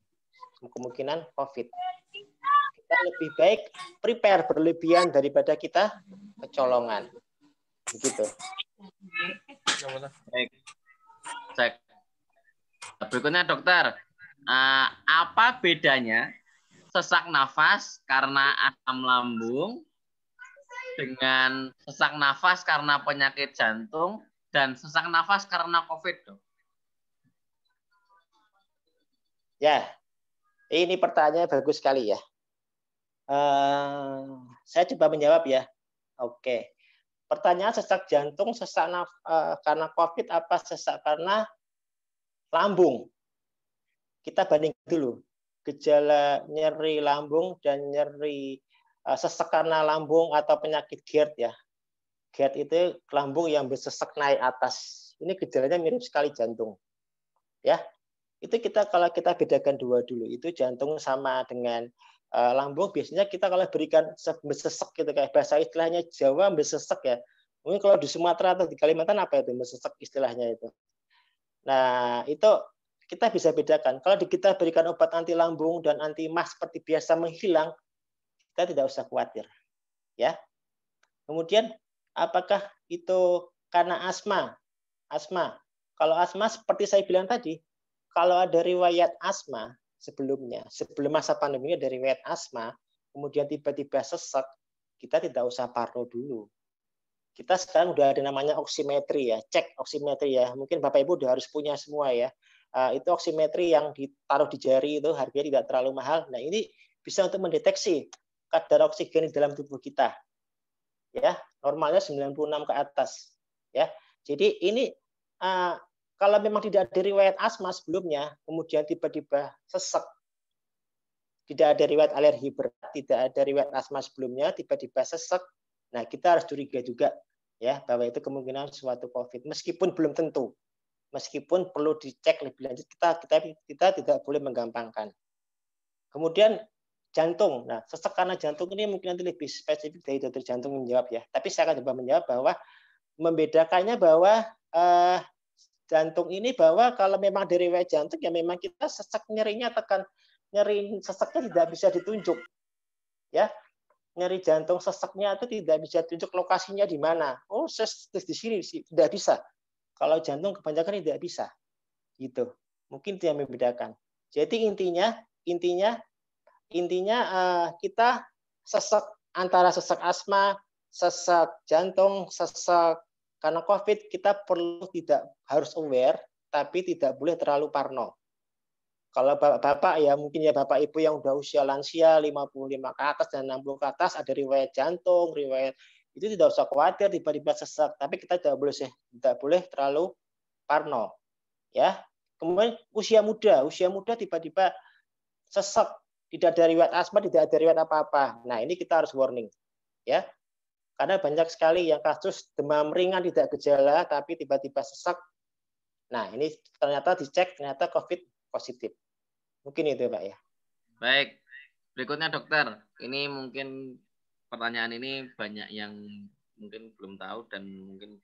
kemungkinan COVID. Kita lebih baik prepare berlebihan daripada kita kecolongan. Begitu. Baik. Cek. Berikutnya dokter, apa bedanya sesak nafas karena asam lambung dengan sesak nafas karena penyakit jantung dan sesak nafas karena COVID, dok? Ya, ini pertanyaan bagus sekali ya. Saya coba menjawab ya. Oke. Pertanyaan sesak jantung, sesak karena COVID apa sesak karena lambung? Kita bandingkan dulu. Gejala nyeri lambung dan nyeri sesak karena lambung atau penyakit GERD ya. GERD itu lambung yang bersesak naik atas. Ini gejalanya mirip sekali jantung. Ya. Itu kalau kita bedakan dua dulu, itu jantung sama dengan lambung, biasanya kita kalau berikan besesek gitu, kayak bahasa istilahnya Jawa besesek ya. Mungkin kalau di Sumatera atau di Kalimantan apa itu besesek istilahnya itu. Nah, itu kita bisa bedakan. Kalau kita berikan obat anti lambung dan anti MAH seperti biasa menghilang, kita tidak usah khawatir. Ya. Kemudian apakah itu karena asma? Asma. Kalau asma seperti saya bilang tadi, kalau ada riwayat asma sebelumnya, sebelum masa pandemi ada riwayat asma, kemudian tiba-tiba sesak, kita tidak usah parno dulu. kita sekarang udah ada namanya oximetri ya, cek oximetri ya. Mungkin Bapak Ibu udah harus punya semua ya. Itu oximetri yang ditaruh di jari itu harganya tidak terlalu mahal. Nah, ini bisa untuk mendeteksi kadar oksigen di dalam tubuh kita. Ya, normalnya 96 ke atas. Ya. Jadi ini kalau memang tidak ada riwayat asma sebelumnya, kemudian tiba-tiba sesek, tidak ada riwayat alergi berat, tidak ada riwayat asma sebelumnya, tiba-tiba sesek, nah kita harus curiga juga ya bahwa itu kemungkinan suatu COVID, meskipun belum tentu, meskipun perlu dicek lebih lanjut, kita tidak boleh menggampangkan. Kemudian jantung, nah sesek karena jantung ini mungkin nanti lebih spesifik dari dokter jantung menjawab ya, tapi saya akan coba menjawab bahwa membedakannya bahwa jantung ini bahwa kalau memang dari riwayat jantung ya memang kita sesek nyerinya nyeri seseknya tidak bisa ditunjuk ya. Nyeri jantung seseknya itu tidak bisa tunjuk lokasinya di mana. Oh, di sini tidak bisa. Kalau jantung kebanyakan tidak bisa. Gitu. Mungkin itu yang membedakan. Jadi intinya kita sesek antara sesek asma, sesek jantung, sesek karena COVID, kita perlu tidak harus aware, tapi tidak boleh terlalu parno. Kalau bapak-bapak ya mungkin ya bapak ibu yang udah usia lansia 55 ke atas dan 60 ke atas ada riwayat jantung, riwayat itu tidak usah khawatir tiba-tiba sesak, tapi kita tidak boleh terlalu parno. Ya. Kemudian usia muda tiba-tiba sesak, tidak ada riwayat asma, tidak ada riwayat apa-apa. Nah, ini kita harus warning. Ya. Karena banyak sekali yang kasus demam ringan tidak gejala tapi tiba-tiba sesak. Nah, ini ternyata dicek ternyata COVID positif. Mungkin itu Pak ya. Baik. Berikutnya dokter. Ini mungkin pertanyaan ini banyak yang mungkin belum tahu dan mungkin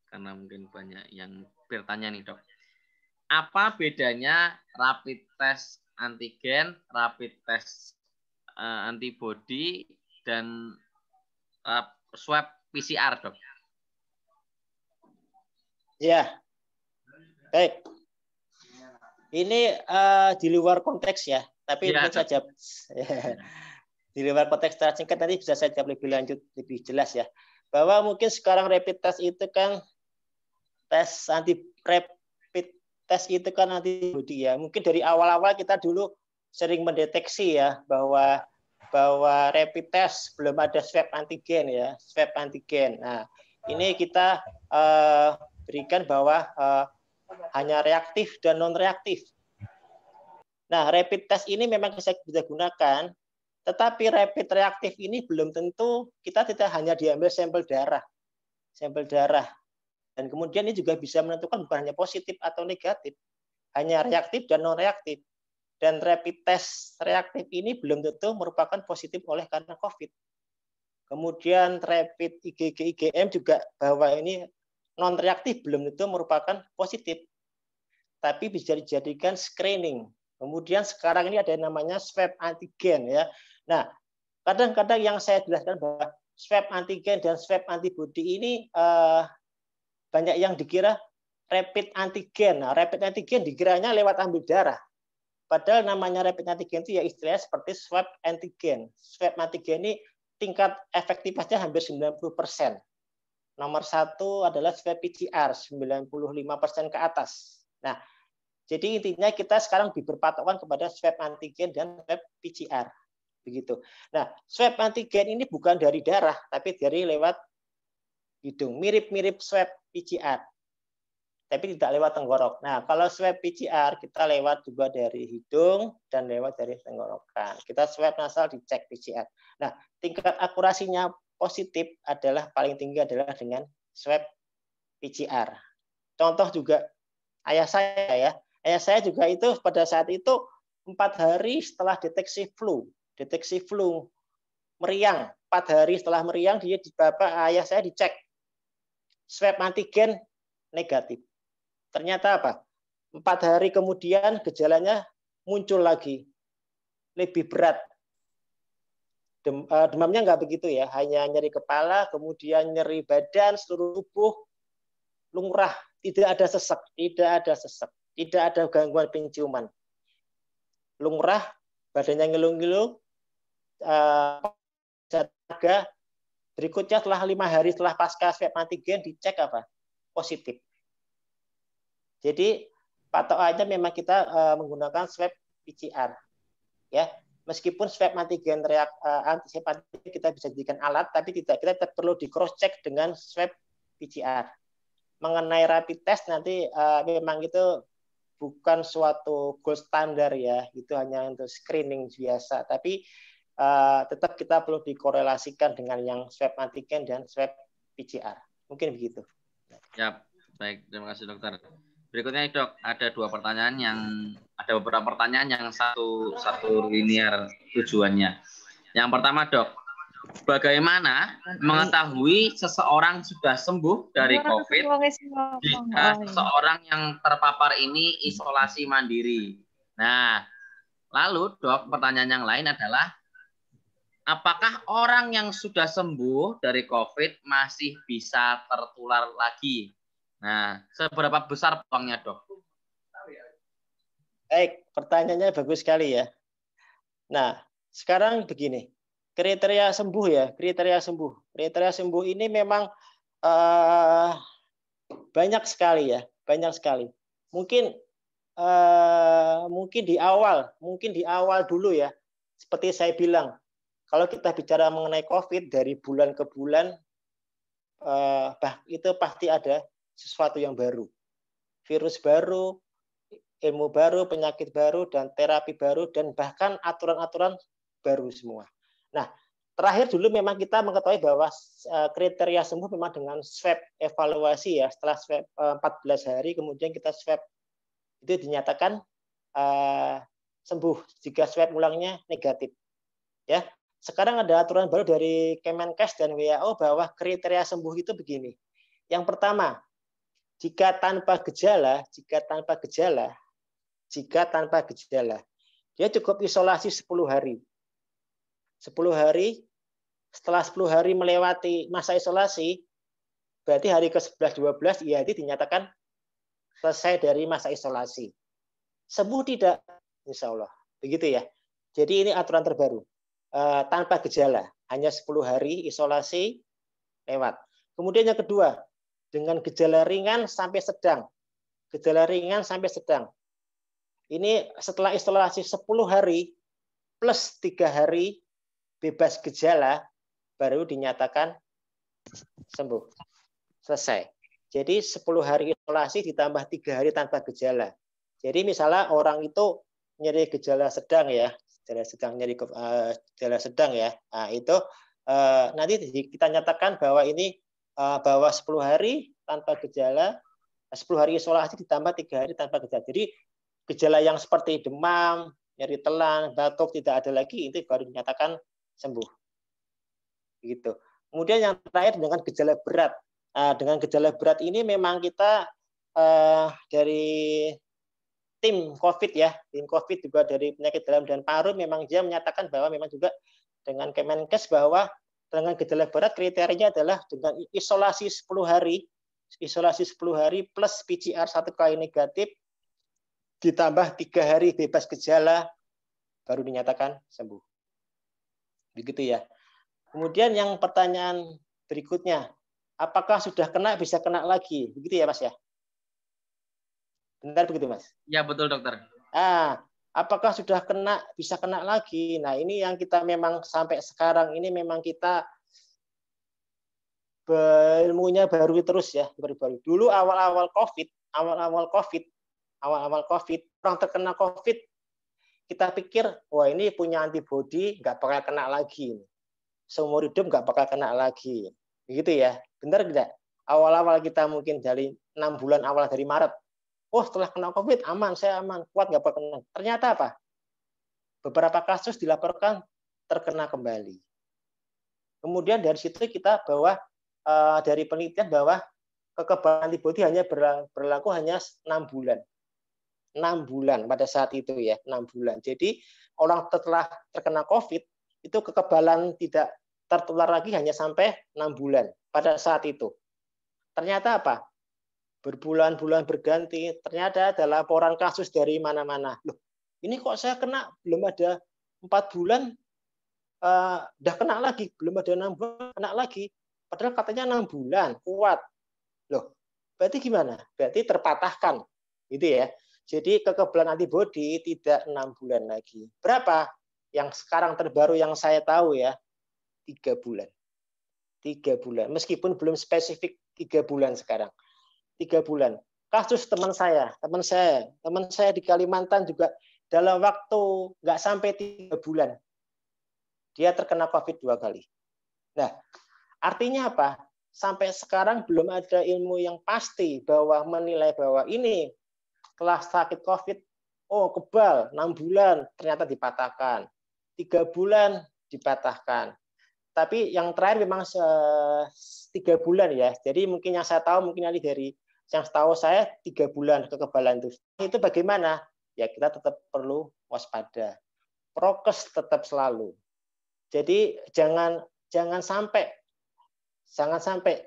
karena mungkin banyak yang bertanya nih dok. Apa bedanya rapid test antigen, rapid test antibody, dan swab PCR dok? Ya. Baik. Ini di luar konteks ya, tapi mungkin saya jawab di luar konteks secara singkat nanti bisa saya jawab lebih lanjut, lebih jelas ya. Bahwa mungkin sekarang rapid test itu kan rapid test itu kan antibody ya. Mungkin dari awal-awal kita dulu sering mendeteksi ya bahwa rapid test belum ada swab antigen ya, swab antigen. Nah, ini kita berikan bahwa hanya reaktif dan non reaktif. Nah, rapid test ini memang bisa kita gunakan, tetapi rapid reaktif ini belum tentu kita tidak hanya diambil sampel darah, dan kemudian ini juga bisa menentukan bukan hanya positif atau negatif, hanya reaktif dan non reaktif. Dan rapid test reaktif ini belum tentu merupakan positif oleh karena COVID. Kemudian rapid IgG IgM juga bahwa ini non reaktif belum tentu merupakan positif, tapi bisa dijadikan screening. Kemudian sekarang ini ada yang namanya swab antigen ya. Nah, kadang-kadang yang saya jelaskan bahwa swab antigen dan swab antibody ini banyak yang dikira rapid antigen. Nah, rapid antigen dikiranya lewat ambil darah. Padahal namanya rapid antigen itu ya istilahnya seperti swab antigen. Swab antigen ini tingkat efektivitasnya hampir 90%. Nomor satu adalah swab PCR, 95% ke atas. Nah, jadi intinya kita sekarang berpatokan kepada swab antigen dan swab PCR. Begitu. Nah, swab antigen ini bukan dari darah, tapi dari lewat hidung. Mirip-mirip swab PCR, tapi tidak lewat tenggorok. Nah, kalau swab PCR kita lewat juga dari hidung dan lewat dari tenggorokan. Kita swab nasal dicek PCR. Nah, tingkat akurasinya positif adalah paling tinggi adalah dengan swab PCR. Contoh juga ayah saya ya. Ayah saya juga itu pada saat itu 4 hari setelah deteksi flu meriang. 4 hari setelah meriang ayah saya dicek swab antigen negatif. Ternyata apa? 4 hari kemudian gejalanya muncul lagi, lebih berat. Demamnya nggak begitu ya, hanya nyeri kepala, kemudian nyeri badan, seluruh tubuh, lumrah, tidak ada sesak, tidak ada gangguan penciuman. Lumrah, badannya ngilu-ngilu, Berikutnya setelah 5 hari setelah pasca swab antigen dicek apa? Positif. Jadi patokannya memang kita menggunakan swab PCR. Ya, meskipun swab antigen antigen kita bisa jadikan alat, tapi kita tetap perlu di cross check dengan swab PCR. Mengenai rapid test nanti memang itu bukan suatu gold standar ya, itu hanya untuk screening biasa. Tapi tetap kita perlu dikorelasikan dengan yang swab antigen dan swab PCR. Mungkin begitu. Ya, baik. Terima kasih dokter. Berikutnya dok, ada beberapa pertanyaan yang satu linear tujuannya. Yang pertama dok, bagaimana mengetahui seseorang sudah sembuh dari COVID jika seseorang yang terpapar ini isolasi mandiri? Nah, lalu dok, pertanyaan yang lain adalah, apakah orang yang sudah sembuh dari COVID masih bisa tertular lagi? Nah, seberapa besar peluangnya, dok? Baik, pertanyaannya bagus sekali ya. Nah, sekarang begini, kriteria sembuh ya, kriteria sembuh ini memang banyak sekali ya, banyak sekali. Mungkin di awal dulu ya, seperti saya bilang, kalau kita bicara mengenai COVID dari bulan ke bulan, itu pasti ada sesuatu yang baru, virus baru, ilmu baru, penyakit baru, dan terapi baru, dan bahkan aturan-aturan baru semua. Nah, terakhir dulu memang kita mengetahui bahwa kriteria sembuh memang dengan swab evaluasi ya, setelah swab 14 hari, kemudian kita swab, itu dinyatakan sembuh jika swab ulangnya negatif. Ya, sekarang ada aturan baru dari Kemenkes dan WHO bahwa kriteria sembuh itu begini. Yang pertama, jika tanpa gejala, dia cukup isolasi 10 hari. 10 hari, setelah 10 hari melewati masa isolasi, berarti hari ke-11-12 ia dinyatakan selesai dari masa isolasi. Sembuh tidak? Insya Allah. Begitu ya. Jadi ini aturan terbaru. Tanpa gejala, hanya 10 hari isolasi lewat. Kemudian yang kedua, dengan gejala ringan sampai sedang. Gejala ringan sampai sedang. Ini setelah isolasi 10 hari plus 3 hari bebas gejala, baru dinyatakan sembuh. Selesai. Jadi 10 hari isolasi ditambah 3 hari tanpa gejala. Jadi misalnya orang itu nyeri gejala sedang ya, gejala sedang ya. Nah, itu nanti kita nyatakan bahwa ini bahwa 10 hari tanpa gejala, 10 hari isolasi ditambah 3 hari tanpa gejala. Jadi gejala yang seperti demam, nyeri telan, batuk tidak ada lagi, itu baru dinyatakan sembuh. Gitu. Kemudian yang terakhir dengan gejala berat. Dengan gejala berat ini memang kita dari tim COVID ya, tim COVID juga dari penyakit dalam dan paru memang dia menyatakan bahwa memang juga dengan Kemenkes bahwa dengan gejala berat kriterianya adalah dengan isolasi 10 hari plus PCR 1 kali negatif ditambah 3 hari bebas gejala baru dinyatakan sembuh. Begitu ya. Kemudian yang pertanyaan berikutnya, apakah sudah kena bisa kena lagi? Begitu ya, Mas ya? Benar begitu, Mas? Ya, betul, dokter. Apakah sudah kena bisa kena lagi? Nah, ini yang kita memang sampai sekarang ini memang kita ilmunya baru terus ya, baru. Dulu awal-awal COVID, orang terkena COVID, kita pikir, wah ini punya antibodi, nggak bakal kena lagi. Seumur hidup nggak bakal kena lagi. Begitu ya, benar tidak? Awal-awal kita mungkin dari 6 bulan awal dari Maret, setelah kena COVID aman, saya aman, kuat nggak bakal kena. Ternyata apa? Beberapa kasus dilaporkan terkena kembali. Kemudian dari situ kita bahwa dari penelitian bahwa kekebalan antibodi hanya berlaku hanya 6 bulan. 6 bulan pada saat itu ya, 6 bulan. Jadi orang setelah terkena COVID itu kekebalan tidak tertular lagi hanya sampai 6 bulan pada saat itu. Ternyata apa? Berbulan-bulan berganti, ternyata ada laporan kasus dari mana-mana. Loh, ini kok saya kena belum ada 4 bulan udah kena lagi, belum ada 6 bulan kena lagi. Padahal katanya 6 bulan kuat. Loh, berarti gimana? Berarti terpatahkan, gitu ya. Jadi kekebalan antibodi tidak 6 bulan lagi. Berapa? Yang sekarang terbaru yang saya tahu ya, 3 bulan. 3 bulan. Meskipun belum spesifik 3 bulan sekarang. 3 bulan. Kasus teman saya di Kalimantan juga dalam waktu nggak sampai 3 bulan dia terkena COVID 2 kali. Nah, artinya apa? Sampai sekarang belum ada ilmu yang pasti bahwa menilai bahwa ini setelah sakit COVID, oh kebal 6 bulan ternyata dipatahkan, 3 bulan dipatahkan. Tapi yang terakhir memang 3 bulan ya. Jadi mungkin yang saya tahu mungkin dari yang setahu saya 3 bulan kekebalan itu. Itu bagaimana? Ya kita tetap perlu waspada. Prokes tetap selalu. Jadi jangan sampai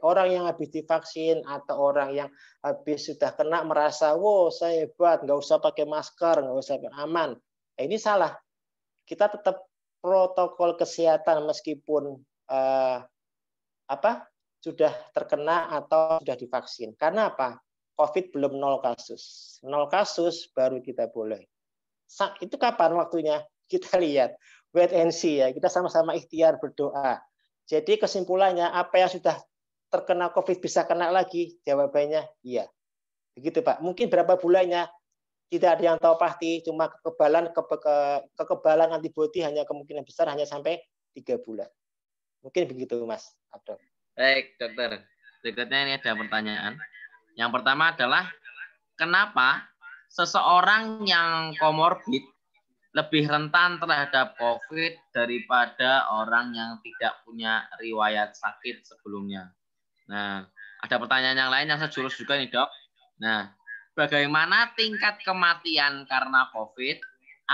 orang yang habis divaksin atau orang yang habis sudah kena merasa, wow saya hebat, nggak usah pakai masker, nggak usah aman. Nah, ini salah. Kita tetap protokol kesehatan meskipun sudah terkena atau sudah divaksin. Karena apa? COVID belum 0 kasus. 0 kasus baru kita boleh. Itu kapan waktunya? Kita lihat. Wait and see ya. Kita sama-sama ikhtiar berdoa. Jadi kesimpulannya, apa yang sudah terkena COVID bisa kena lagi? Jawabannya iya. Begitu Pak. Mungkin berapa bulannya? Tidak ada yang tahu pasti. Cuma kekebalan antibodi hanya kemungkinan besar hanya sampai 3 bulan. Mungkin begitu Mas Abdul. Baik, dokter. Berikutnya ini ada pertanyaan. Yang pertama adalah, kenapa seseorang yang komorbid lebih rentan terhadap COVID daripada orang yang tidak punya riwayat sakit sebelumnya? Nah, ada pertanyaan yang lain yang sejurus juga nih, Dok. Nah, bagaimana tingkat kematian karena COVID?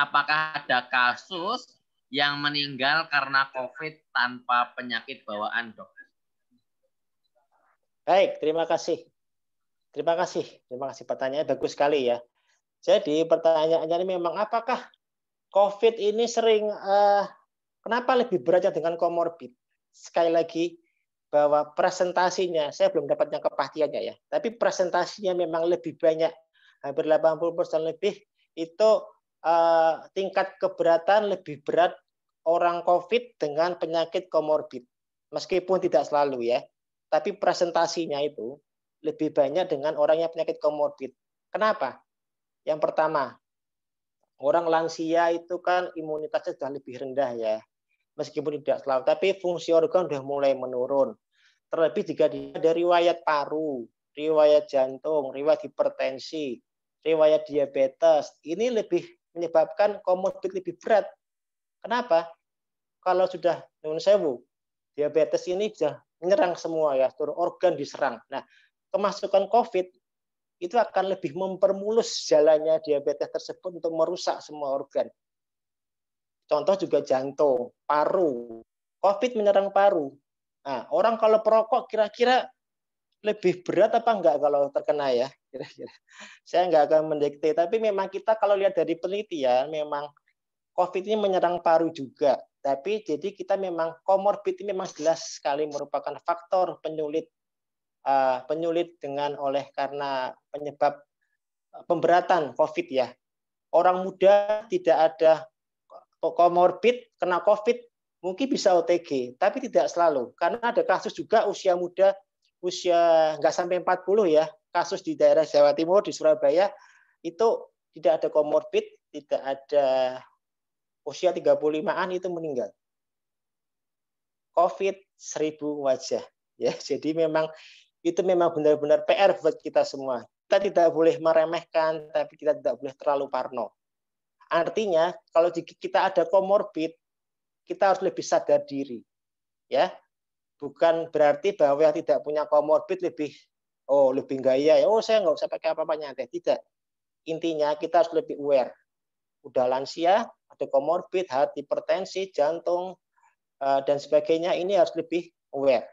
Apakah ada kasus yang meninggal karena COVID tanpa penyakit bawaan, Dok? Baik, terima kasih. Terima kasih pertanyaannya bagus sekali ya. Jadi pertanyaannya ini memang apakah COVID ini sering kenapa lebih beratnya dengan komorbid? Sekali lagi bahwa presentasinya saya belum dapat yang kepastiannya ya, tapi presentasinya memang lebih banyak, hampir 80% lebih itu tingkat keberatan lebih berat orang COVID dengan penyakit komorbid. Meskipun tidak selalu ya, tapi presentasinya itu lebih banyak dengan orang yang penyakit komorbid. Kenapa? Yang pertama, orang lansia itu kan imunitasnya sudah lebih rendah ya. Meskipun tidak selalu, tapi fungsi organ sudah mulai menurun. Terlebih jika dia ada riwayat paru, riwayat jantung, riwayat hipertensi, riwayat diabetes. Ini lebih menyebabkan komorbid lebih berat. Kenapa? Kalau sudah nyuwun sewu, diabetes ini sudah menyerang semua ya, seluruh organ diserang. Nah, kemasukan COVID itu akan lebih mempermulus jalannya diabetes tersebut untuk merusak semua organ. Contoh juga jantung, paru. COVID menyerang paru. Nah, orang kalau perokok kira-kira lebih berat apa enggak kalau terkena ya? Kira-kira. Saya enggak akan mendikte, tapi memang kita kalau lihat dari penelitian, memang COVID ini menyerang paru juga. Tapi jadi kita memang komorbid ini memang jelas sekali merupakan faktor penyulit karena penyebab pemberatan COVID ya. Orang muda tidak ada komorbid kena COVID mungkin bisa OTG, tapi tidak selalu. Karena ada kasus juga usia muda, usia nggak sampai 40 ya, kasus di daerah Jawa Timur, di Surabaya, itu tidak ada komorbid, tidak ada usia 35-an itu meninggal. COVID 1000 wajah. Ya, jadi memang itu memang benar-benar PR buat kita semua. Kita tidak boleh meremehkan, tapi kita tidak boleh terlalu parno. Artinya, kalau kita ada komorbid, kita harus lebih sadar diri. Ya, bukan berarti bahwa yang tidak punya komorbid lebih gaya ya. Oh, saya nggak usah pakai apa-apa nyantai. Tidak. Intinya kita harus lebih aware. Udah lansia, ada komorbid, hipertensi, jantung, dan sebagainya, ini harus lebih aware.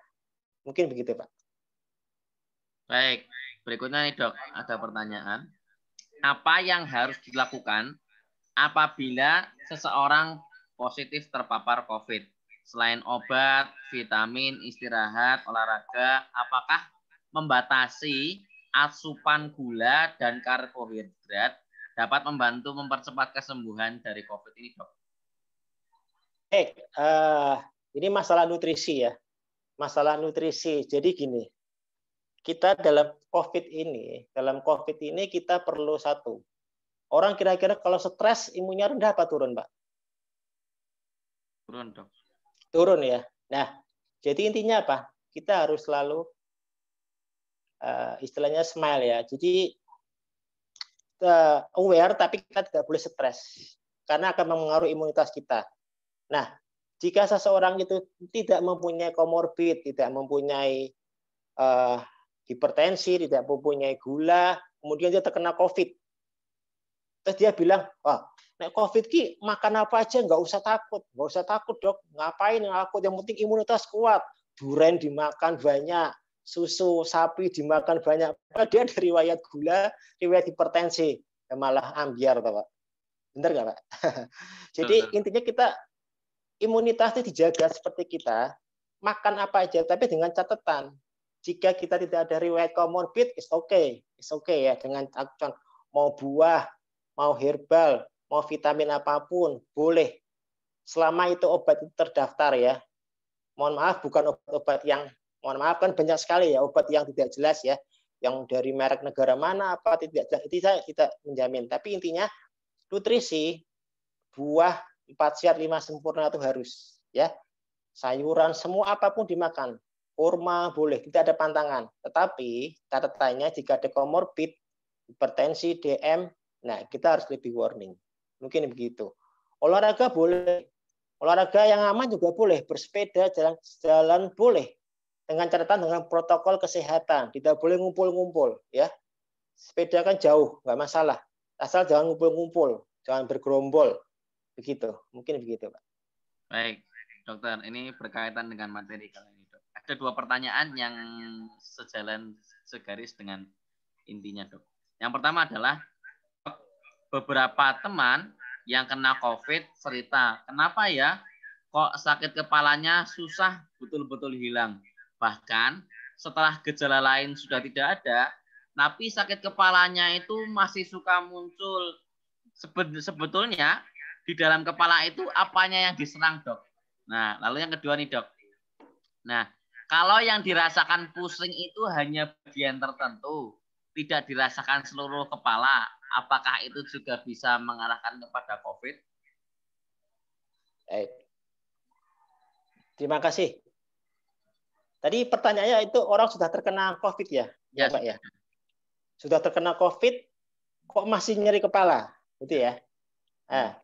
Mungkin begitu, Pak. Baik, berikutnya nih Dok, ada pertanyaan. Apa yang harus dilakukan apabila seseorang positif terpapar COVID? Selain obat, vitamin, istirahat, olahraga, apakah membatasi asupan gula dan karbohidrat dapat membantu mempercepat kesembuhan dari COVID ini, Dok? Ini masalah nutrisi ya. Masalah nutrisi. Jadi gini, kita dalam COVID ini kita perlu satu. Orang kira-kira kalau stres imunnya rendah apa turun, Pak? Turun, Dok. Turun ya. Nah, jadi intinya apa? Kita harus selalu istilahnya smile ya. Jadi aware tapi kita tidak boleh stres karena akan mempengaruhi imunitas kita. Nah, jika seseorang itu tidak mempunyai komorbid, tidak mempunyai hipertensi, tidak mempunyai gula, kemudian dia terkena COVID, terus dia bilang, wah, nek COVID ki makan apa aja nggak usah takut dok, ngapain takut, yang penting imunitas kuat, durian dimakan banyak, susu sapi dimakan banyak, dia ada riwayat gula, riwayat hipertensi, ya malah ambiar, Pak. Benar nggak, Pak? Jadi intinya kita imunitas itu dijaga seperti kita makan apa aja, tapi dengan catatan jika kita tidak ada riwayat komorbid, it's okay ya, dengan catatan mau buah, mau herbal, mau vitamin apapun, boleh. Selama itu obat itu terdaftar ya. Mohon maaf, bukan obat-obat yang, mohon maaf kan banyak sekali ya, obat yang tidak jelas ya. Yang dari merek negara mana, apa, tidak jelas. Itu saya tidak menjamin. Tapi intinya, nutrisi, buah, 4 sehat 5 sempurna itu harus. Ya. Sayuran, semua apapun dimakan. Kurma boleh, tidak ada pantangan. Tetapi, catatannya jika ada komorbid, hipertensi, DM, nah, kita harus lebih warning. Mungkin begitu. Olahraga boleh. Olahraga yang aman juga boleh. Bersepeda, jalan boleh. Dengan catatan dengan protokol kesehatan. Tidak boleh ngumpul-ngumpul. Ya. Sepeda kan jauh, nggak masalah. Asal jangan ngumpul-ngumpul. Jangan bergerombol. Begitu. Mungkin begitu, Pak. Baik, dokter. Ini berkaitan dengan materi kali ini, Dok. Ada 2 pertanyaan yang segaris dengan intinya, Dok. Yang pertama adalah, beberapa teman yang kena COVID cerita, kenapa ya kok sakit kepalanya susah betul-betul hilang. Bahkan setelah gejala lain sudah tidak ada, tapi sakit kepalanya itu masih suka muncul. Sebetulnya di dalam kepala itu apanya yang diserang, Dok? Nah, lalu yang kedua nih, Dok. Nah, kalau yang dirasakan pusing itu hanya bagian tertentu, tidak dirasakan seluruh kepala, apakah itu juga bisa mengarahkan kepada COVID? Terima kasih. Tadi pertanyaannya itu orang sudah terkena COVID ya, ya Pak ya? Sudah terkena COVID, kok masih nyeri kepala, gitu ya? Nah,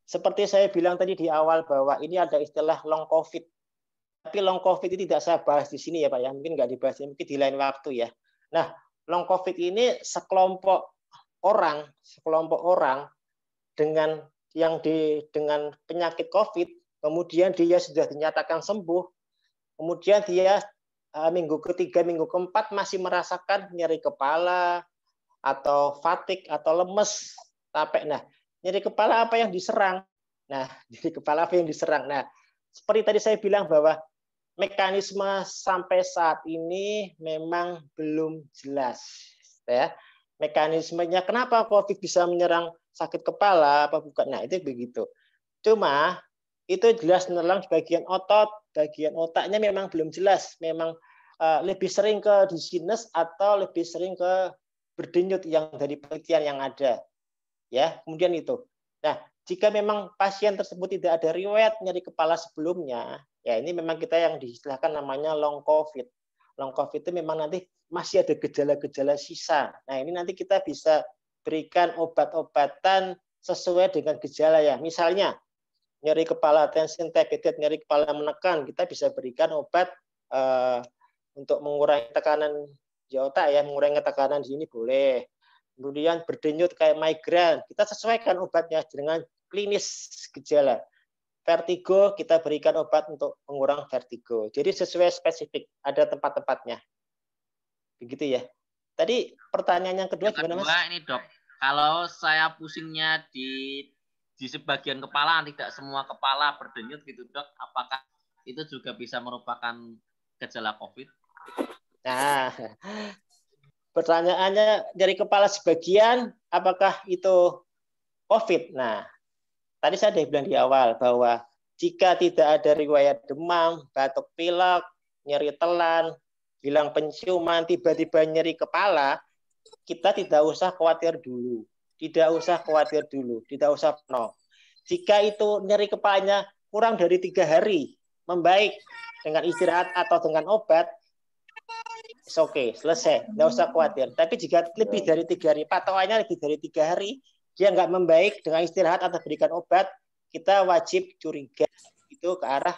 seperti saya bilang tadi di awal bahwa ini ada istilah long COVID. Tapi long COVID ini tidak saya bahas di sini ya Pak ya, mungkin nggak dibahas, mungkin di lain waktu ya. Nah, long COVID ini sekelompok orang dengan penyakit COVID, kemudian dia sudah dinyatakan sembuh, kemudian dia minggu ketiga, minggu keempat masih merasakan nyeri kepala atau fatigue atau lemes, capek. Nah, nyeri kepala apa yang diserang? Nah, nyeri kepala apa yang diserang? Nah, seperti tadi saya bilang bahwa mekanisme sampai saat ini memang belum jelas, ya. Mekanismenya kenapa COVID bisa menyerang sakit kepala apa bukan? Nah, itu begitu. Cuma itu jelas menyerang bagian otot, bagian otaknya memang belum jelas. Memang lebih sering ke dizziness atau lebih sering ke berdenyut yang dari penelitian yang ada. Ya, kemudian itu. Nah, jika memang pasien tersebut tidak ada riwayat nyeri kepala sebelumnya, ya ini memang kita yang diistilahkan namanya long COVID. Long COVID itu memang nanti masih ada gejala-gejala sisa. Nah, ini nanti kita bisa berikan obat-obatan sesuai dengan gejala ya. Misalnya, nyeri kepala tension type, nyeri kepala menekan, kita bisa berikan obat untuk mengurangi tekanan di otak ya, mengurangi tekanan di sini boleh. Kemudian berdenyut kayak migrain, kita sesuaikan obatnya dengan klinis gejala. Vertigo, kita berikan obat untuk pengurang vertigo. Jadi sesuai spesifik, ada tempat-tempatnya. Begitu ya. Tadi pertanyaan yang kedua gimana, Mas? Ini, Dok. Kalau saya pusingnya di di sebagian kepala, tidak semua kepala berdenyut gitu dok, apakah itu juga bisa merupakan gejala COVID? Nah, pertanyaannya dari kepala sebagian, apakah itu COVID? Nah, tadi saya sudah bilang di awal bahwa jika tidak ada riwayat demam, batuk pilek, nyeri telan, hilang penciuman, tiba-tiba nyeri kepala, kita tidak usah khawatir dulu. Tidak usah khawatir dulu, tidak usah penuh. Jika itu nyeri kepalanya kurang dari 3 hari, membaik dengan istirahat atau dengan obat, oke, selesai, nggak usah khawatir. Tapi jika lebih dari 3 hari, patokannya lebih dari 3 hari, dia nggak membaik dengan istirahat atau berikan obat, kita wajib curiga itu ke arah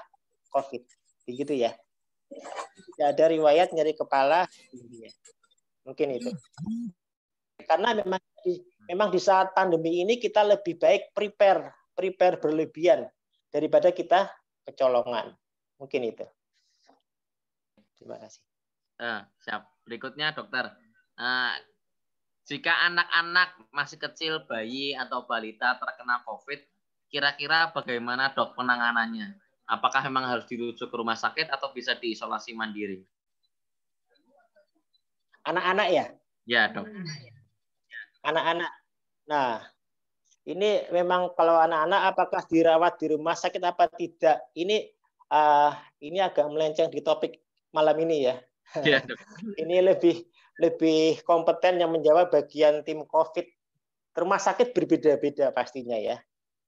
COVID. Begitu ya. Tidak ada riwayat nyeri kepala, mungkin itu. Karena memang di saat pandemi ini kita lebih baik prepare berlebihan daripada kita kecolongan. Mungkin itu. Terima kasih. Siap. Berikutnya dokter. Jika anak-anak masih kecil, bayi atau balita terkena COVID, kira-kira bagaimana dok penanganannya? Apakah memang harus dirujuk ke rumah sakit atau bisa diisolasi mandiri? Anak-anak ya? Ya dok. Anak-anak. Nah, ini memang kalau anak-anak apakah dirawat di rumah sakit apa tidak? Ini agak melenceng di topik malam ini ya. Ya dok. Ini lebih kompeten yang menjawab bagian tim COVID. Rumah sakit berbeda-beda pastinya ya.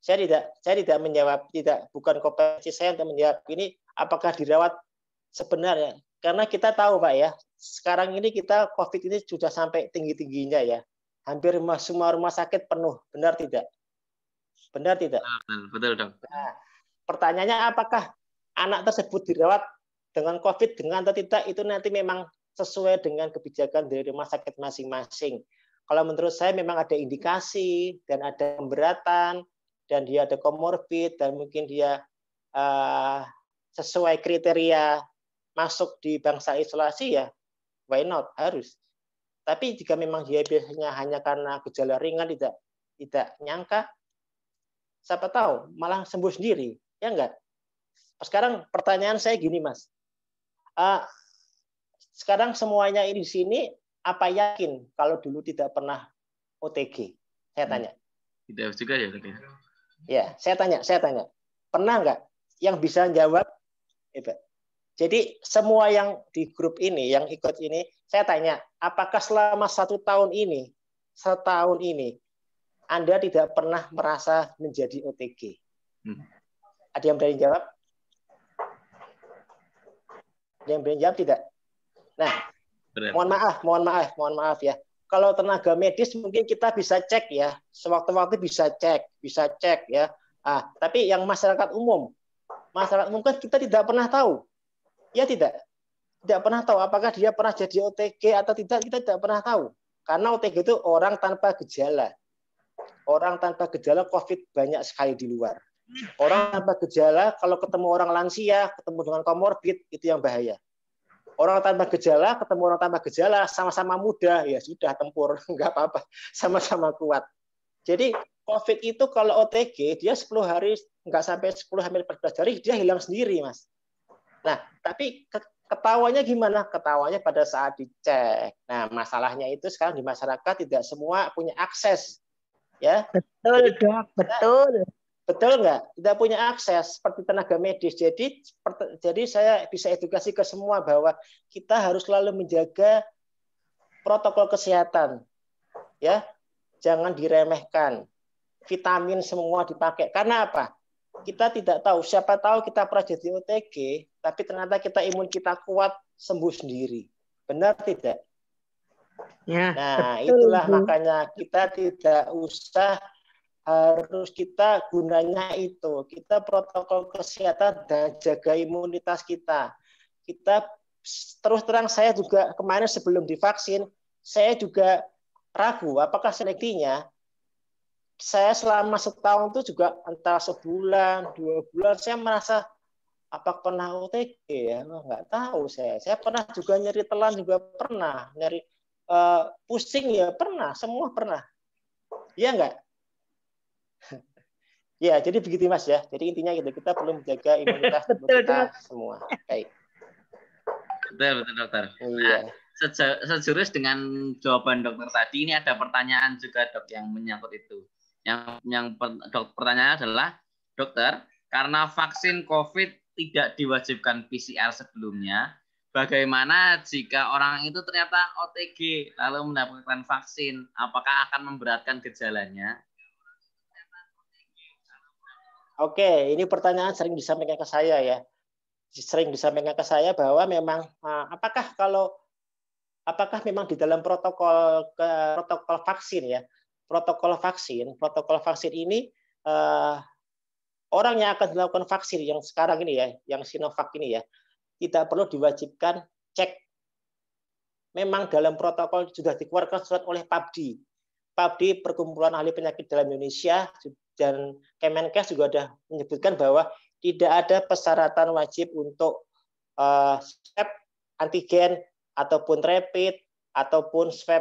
Saya tidak menjawab, bukan kompetensi saya untuk menjawab ini apakah dirawat sebenarnya. Karena kita tahu Pak ya, sekarang ini kita COVID ini sudah sampai tinggi-tingginya ya. Hampir semua rumah sakit penuh, benar tidak? Benar tidak? Betul dong. Nah, pertanyaannya apakah anak tersebut dirawat dengan COVID dengan atau tidak, itu nanti memang sesuai dengan kebijakan dari rumah sakit masing-masing. Kalau menurut saya memang ada indikasi dan ada pemberatan, dan dia ada komorbid, dan mungkin dia sesuai kriteria masuk di bangsa isolasi ya, why not? Harus. Tapi jika memang dia biasanya hanya karena gejala ringan, tidak nyangka, siapa tahu malah sembuh sendiri, ya enggak? Sekarang pertanyaan saya gini Mas, sekarang semuanya ini di sini apa yakin kalau dulu tidak pernah OTG? Saya tanya. Tidak juga ya? Ya, saya tanya, pernah nggak? Yang bisa jawab? Jadi semua yang di grup ini, yang ikut ini, saya tanya, apakah selama setahun ini, Anda tidak pernah merasa menjadi OTG? Ada yang berani jawab? Ada yang berani jawab tidak? Nah, mohon maaf ya. Kalau tenaga medis mungkin kita bisa cek ya, sewaktu-waktu bisa cek ya. Tapi yang masyarakat umum kan kita tidak pernah tahu. Ya tidak pernah tahu apakah dia pernah jadi OTG atau tidak, kita tidak pernah tahu. Karena OTG itu orang tanpa gejala. Orang tanpa gejala COVID banyak sekali di luar. Orang tanpa gejala kalau ketemu orang lansia, ketemu dengan komorbid, itu yang bahaya. Orang tanpa gejala ketemu orang tanpa gejala, sama-sama muda, ya sudah tempur, nggak apa-apa, sama-sama kuat. Jadi COVID itu kalau OTG dia 10 hari, nggak sampai 10-14 hari dia hilang sendiri, Mas. Nah, tapi ketawanya gimana? Ketawanya pada saat dicek. Nah, masalahnya itu sekarang di masyarakat tidak semua punya akses, ya. Betul, Dok, betul. Betul nggak? Tidak punya akses seperti tenaga medis. Jadi saya bisa edukasi ke semua bahwa kita harus selalu menjaga protokol kesehatan, ya. Jangan diremehkan. Vitamin semua dipakai. Karena apa? Kita tidak tahu. Siapa tahu kita pernah jadi OTG, tapi ternyata imun kita kuat, sembuh sendiri. Benar tidak? Ya, nah, betul, itulah Bu. makanya kita tidak usah harus kita gunanya itu. Kita protokol kesehatan dan jaga imunitas kita. Kita terus terang saya juga kemarin sebelum divaksin, saya juga ragu apakah selektinya. Saya selama setahun itu juga antara sebulan, 2 bulan, saya merasa apa pernah OTG ya? Nggak tahu saya. Saya pernah juga nyeri telan juga pernah, nyeri pusing ya pernah, semua pernah. Iya nggak? Ya, jadi begitu Mas ya. Jadi intinya gitu, kita perlu menjaga imunitas tubuh Betul, kita Dok. semua. Baik. Betul, betul dokter. Iya. Sejurus dengan jawaban dokter tadi, ini ada pertanyaan juga dok yang menyangkut itu. Pertanyaannya adalah, dokter, karena vaksin COVID tidak diwajibkan PCR sebelumnya, bagaimana jika orang itu ternyata OTG lalu mendapatkan vaksin, apakah akan memberatkan gejalanya? Oke, ini pertanyaan sering disampaikan ke saya ya. Sering disampaikan ke saya bahwa memang apakah memang di dalam protokol vaksin ya, protokol vaksin ini orang yang akan dilakukan vaksin yang sekarang ini ya, yang Sinovac ini ya, tidak perlu diwajibkan cek. Memang dalam protokol sudah dikeluarkan surat oleh PABDI. PABDI Perkumpulan Ahli Penyakit dalam Indonesia dan Kemenkes juga sudah menyebutkan bahwa tidak ada persyaratan wajib untuk swab antigen ataupun rapid ataupun swab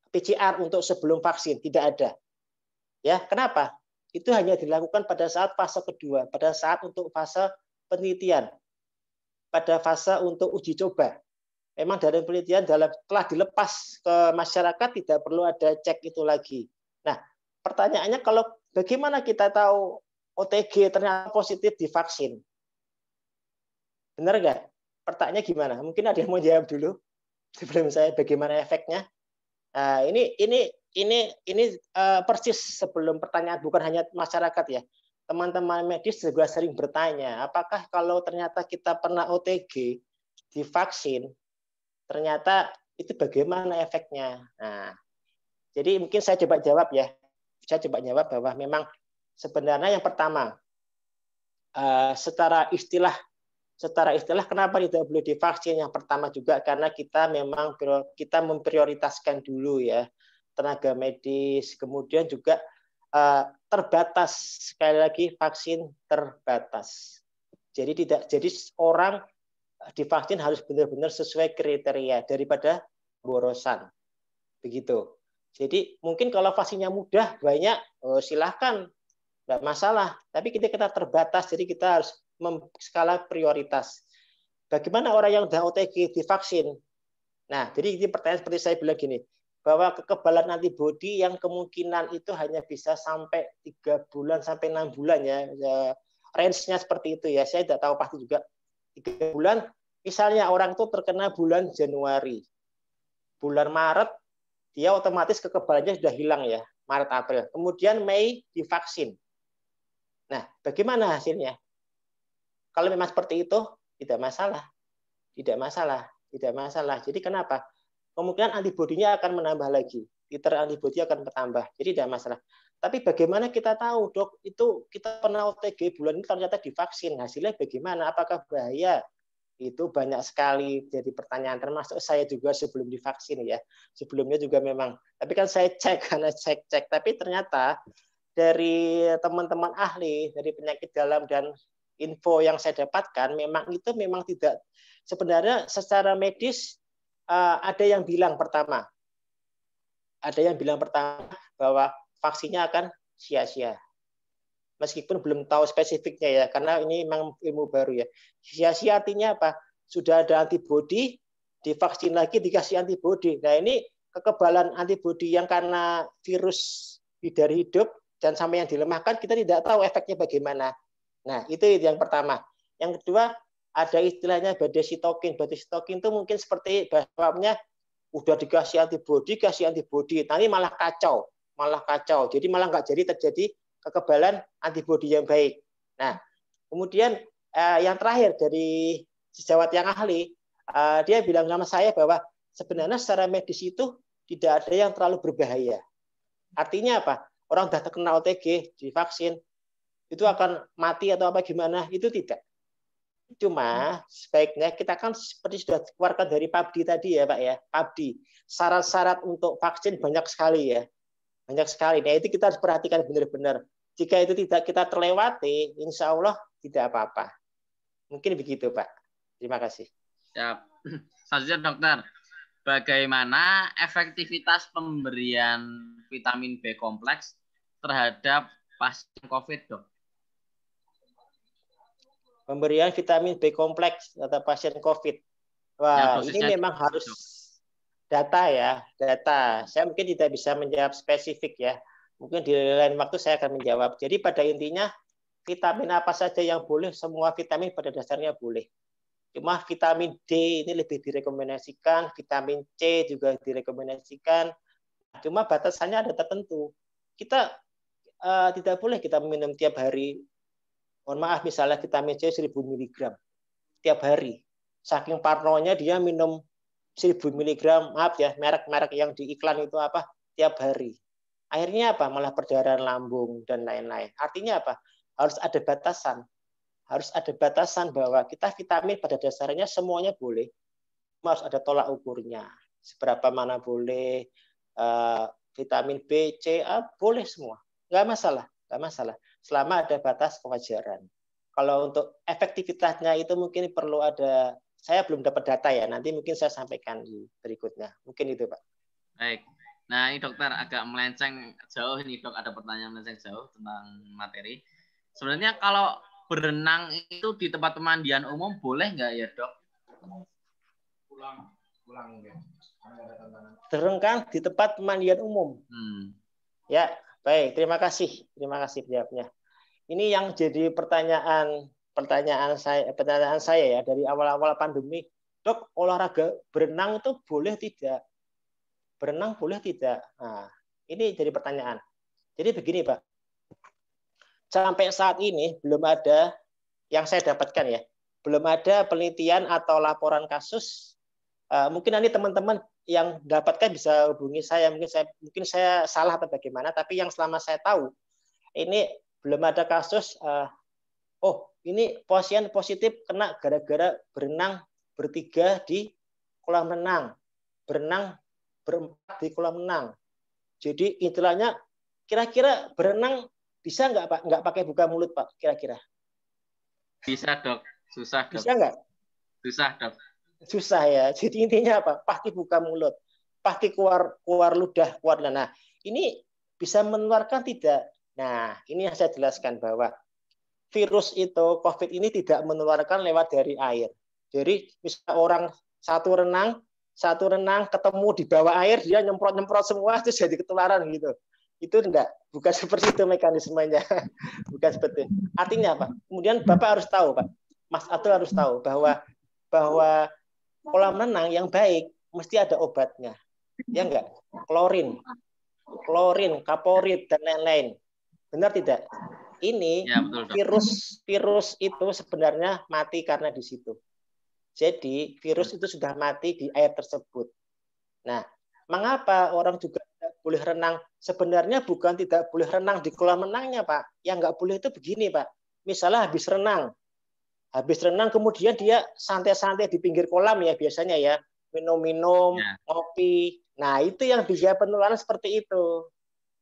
PCR untuk sebelum vaksin, tidak ada. Ya, kenapa? Itu hanya dilakukan pada saat fase kedua, pada saat untuk fase penelitian, pada fase untuk uji coba. Memang dari penelitian telah dilepas ke masyarakat, tidak perlu ada cek itu lagi. Nah, pertanyaannya kalau bagaimana kita tahu OTG ternyata positif divaksin? Benar nggak? Pertanyaannya gimana? Mungkin ada yang mau jawab dulu sebelum saya bagaimana efeknya. Nah, ini persis sebelum pertanyaan, bukan hanya masyarakat ya. Teman-teman medis juga sering bertanya, apakah kalau ternyata kita pernah OTG divaksin, ternyata itu bagaimana efeknya? Nah, jadi mungkin saya coba jawab ya. Saya coba jawab bahwa memang sebenarnya yang pertama, secara istilah kenapa tidak boleh divaksin? Yang pertama juga karena kita memprioritaskan dulu ya tenaga medis, kemudian juga terbatas, sekali lagi vaksin terbatas. Jadi orang divaksin harus benar-benar sesuai kriteria daripada borosan. Begitu. Jadi mungkin kalau vaksinnya mudah, banyak, silahkan, nggak masalah. Tapi kita terbatas, jadi kita harus skala prioritas. Bagaimana orang yang sudah OTG divaksin? Nah, jadi ini pertanyaan seperti saya bilang gini, bahwa kekebalan antibodi yang kemungkinan itu hanya bisa sampai 3 bulan sampai 6 bulan ya. Range-nya seperti itu ya. Saya tidak tahu pasti juga 3 bulan. Misalnya orang itu terkena bulan Januari. Bulan Maret dia otomatis kekebalannya sudah hilang ya, Maret April. Kemudian Mei divaksin. Nah, bagaimana hasilnya? Kalau memang seperti itu, tidak masalah. Tidak masalah. Jadi kenapa? Kemungkinan antibodinya akan menambah lagi. Titer antibodi akan bertambah. Jadi tidak masalah. Tapi bagaimana kita tahu, dok, itu kita pernah OTG bulan ini ternyata divaksin. Hasilnya bagaimana? Apakah bahaya? Itu banyak sekali jadi pertanyaan. Termasuk saya juga sebelum divaksin ya. Sebelumnya juga memang. Tapi kan saya cek, karena cek. Tapi ternyata dari teman-teman ahli, dari penyakit dalam dan info yang saya dapatkan, memang tidak, sebenarnya secara medis ada yang bilang pertama bahwa vaksinnya akan sia-sia. Meskipun belum tahu spesifiknya ya, karena ini memang ilmu baru ya. Sia-sia artinya apa? Sudah ada antibodi, divaksin lagi dikasih antibodi. Nah ini kekebalan antibodi yang karena virus dari hidup dan sampai yang dilemahkan, kita tidak tahu efeknya bagaimana. Nah, itu yang pertama. Yang kedua, ada istilahnya badai sitokin. Badai sitokin itu mungkin seperti bahasanya udah dikasih antibodi, nanti malah kacau. Jadi malah nggak terjadi kekebalan antibodi yang baik. Nah, kemudian yang terakhir dari sejawat yang ahli, dia bilang sama saya bahwa sebenarnya secara medis itu tidak ada yang terlalu berbahaya. Artinya apa? Orang sudah terkena OTG, divaksin, itu akan mati atau apa gimana, itu tidak. Cuma sebaiknya kita kan seperti sudah dikeluarkan dari PABDI tadi ya Pak ya, PABDI. Syarat-syarat untuk vaksin banyak sekali ya. Banyak sekali. Nah itu kita harus perhatikan benar-benar. Jika itu tidak kita terlewati, insya Allah tidak apa-apa. Mungkin begitu Pak. Terima kasih. Siap. Selanjutnya dokter, bagaimana efektivitas pemberian vitamin B kompleks terhadap pasien COVID, Dok? Pemberian vitamin B kompleks atau pasien COVID. Wah, ini memang harus data ya, data. Saya mungkin tidak bisa menjawab spesifik ya. Mungkin di lain waktu saya akan menjawab. Jadi pada intinya vitamin apa saja yang boleh, semua vitamin pada dasarnya boleh. Cuma vitamin D ini lebih direkomendasikan, vitamin C juga direkomendasikan. Cuma batasannya ada tertentu. Kita tidak boleh kita minum tiap hari. Mohon maaf, misalnya vitamin C 1000 mg tiap hari. Saking parnonya dia minum 1000 mg, maaf ya, merek-merek yang di iklan itu apa, tiap hari. Akhirnya apa? Malah perdarahan lambung dan lain-lain. Artinya apa? Harus ada batasan. Harus ada batasan bahwa kita vitamin pada dasarnya semuanya boleh. Harus ada tolak ukurnya. Seberapa mana boleh, vitamin B, C, A, boleh semua. Nggak masalah, nggak masalah. Selama ada batas kewajaran. Kalau untuk efektivitasnya itu mungkin perlu ada, saya belum dapat data ya, nanti mungkin saya sampaikan di berikutnya. Mungkin itu, Pak. Baik. Nah, ini dokter agak melenceng jauh ini, Dok. Ada pertanyaan melenceng jauh tentang materi. Sebenarnya kalau berenang itu di tempat pemandian umum boleh nggak ya, Dok? Pulang ya. Berenang di tempat pemandian umum. Ya, baik. Terima kasih jawabnya. Ini yang jadi pertanyaan saya ya dari awal-awal pandemi. Dok, olahraga berenang itu boleh tidak? Berenang boleh tidak? Nah, ini jadi pertanyaan. Jadi begini, Pak. Sampai saat ini belum ada yang saya dapatkan ya. Belum ada penelitian atau laporan kasus. Mungkin nanti teman-teman yang dapatkan bisa hubungi saya. Mungkin saya salah atau bagaimana. Tapi yang selama saya tahu, ini belum ada kasus. Ini pasien positif kena gara-gara berenang bertiga di kolam renang. Berenang berempat di kolam renang. Jadi istilahnya kira-kira berenang bisa nggak, Pak? Nggak pakai buka mulut, Pak, kira-kira? Bisa, Dok. Susah, Dok. Bisa nggak? Susah, Dok. Susah ya. Jadi intinya apa? Pasti buka mulut. Pasti keluar ludah, keluar. Nah, ini bisa menularkan tidak? Nah, ini yang saya jelaskan bahwa virus itu, COVID ini tidak menularkan lewat dari air. Jadi misalnya orang satu renang ketemu di bawah air, dia nyemprot semua, itu jadi ketularan gitu. Itu enggak, bukan seperti itu mekanismenya. Bukan seperti itu. Artinya apa? Kemudian Bapak harus tahu, Pak. Mas Abdul harus tahu bahwa kolam renang yang baik mesti ada obatnya. Ya enggak? Klorin, kaporit, dan lain-lain. Benar tidak? Ini ya, betul, virus itu sebenarnya mati karena di situ. Jadi virus itu sudah mati di air tersebut. Nah, mengapa orang juga tidak boleh renang? Sebenarnya bukan tidak boleh renang di kolam renangnya, Pak. Yang nggak boleh itu begini, Pak. Misalnya habis renang kemudian dia santai-santai di pinggir kolam ya biasanya ya, minum-minum, ngopi. Nah, itu yang bisa penularan seperti itu.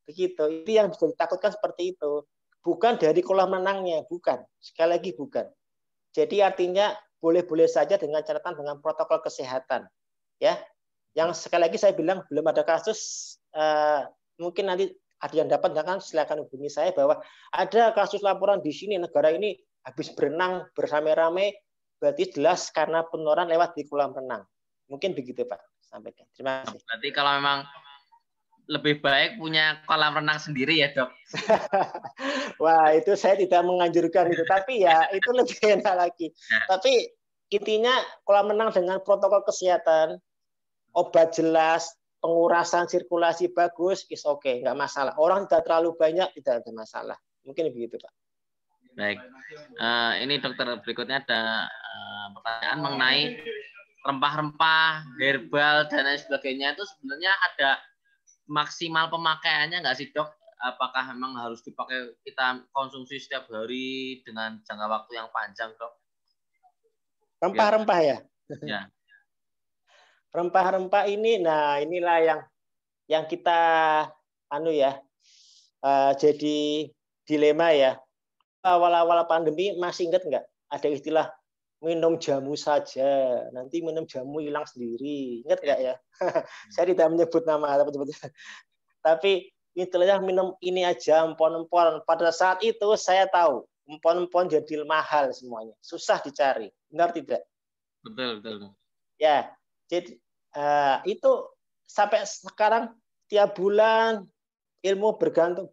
Begitu. Itu yang bisa ditakutkan seperti itu. Bukan dari kolam renangnya, bukan. Sekali lagi bukan. Jadi artinya boleh-boleh saja dengan catatan dengan protokol kesehatan. Ya, yang sekali lagi saya bilang belum ada kasus. Mungkin nanti ada yang dapat, jangan silakan hubungi saya bahwa ada kasus laporan di sini negara ini habis berenang bersame-rame, berarti jelas karena penularan lewat di kolam renang. Mungkin begitu, Pak. Sampaikan. Terima kasih. Berarti kalau memang lebih baik punya kolam renang sendiri ya, Dok? Wah, itu saya tidak menganjurkan itu. Tapi ya itu lebih enak lagi. Tapi intinya kolam renang dengan protokol kesehatan, obat jelas, pengurasan sirkulasi bagus, is okay, nggak masalah. Orang tidak terlalu banyak, tidak ada masalah. Mungkin begitu, Pak. Baik. Ini dokter, berikutnya ada pertanyaan mengenai rempah-rempah, herbal, dan lain sebagainya. Itu sebenarnya ada maksimal pemakaiannya nggak sih, Dok? Apakah memang harus dipakai, kita konsumsi setiap hari dengan jangka waktu yang panjang, Dok? Rempah-rempah ya? Ya. Rempah-rempah ini, nah inilah yang kita jadi dilema ya. Awal-awal pandemi masih ingat nggak? Ada istilah minum jamu saja, nanti minum jamu hilang sendiri. Ingat nggak ya? Saya tidak menyebut nama, tapi istilahnya minum ini aja, empon-empon. Pada saat itu saya tahu empon-empon jadi mahal semuanya, susah dicari, benar tidak? Betul, betul. Ya, jadi itu sampai sekarang tiap bulan ilmu bergantung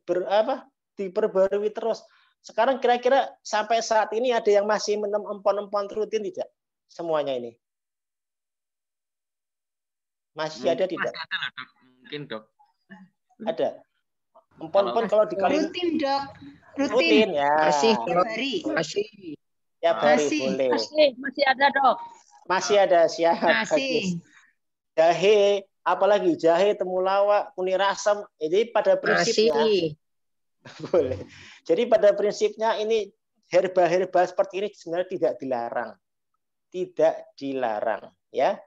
diperbarui terus. Sekarang kira-kira sampai saat ini ada yang masih minum empon-empon rutin tidak? Semuanya ini. Masih ada tidak? Masih ada loh, Dok. Mungkin, Dok. Ada. Empon-empon kalau dikali Rutin, Dok. rutin ya. Masih, Tiap hari. masih. Tiap hari Masih. boleh. Masih ada, Dok. Masih ada, siap. Bagus. Masih. Jahe, apalagi jahe, temulawak, kunyit asam. Jadi pada prinsipnya Masih. boleh. Jadi pada prinsipnya ini herba-herba seperti ini sebenarnya tidak dilarang. Tidak dilarang, ya.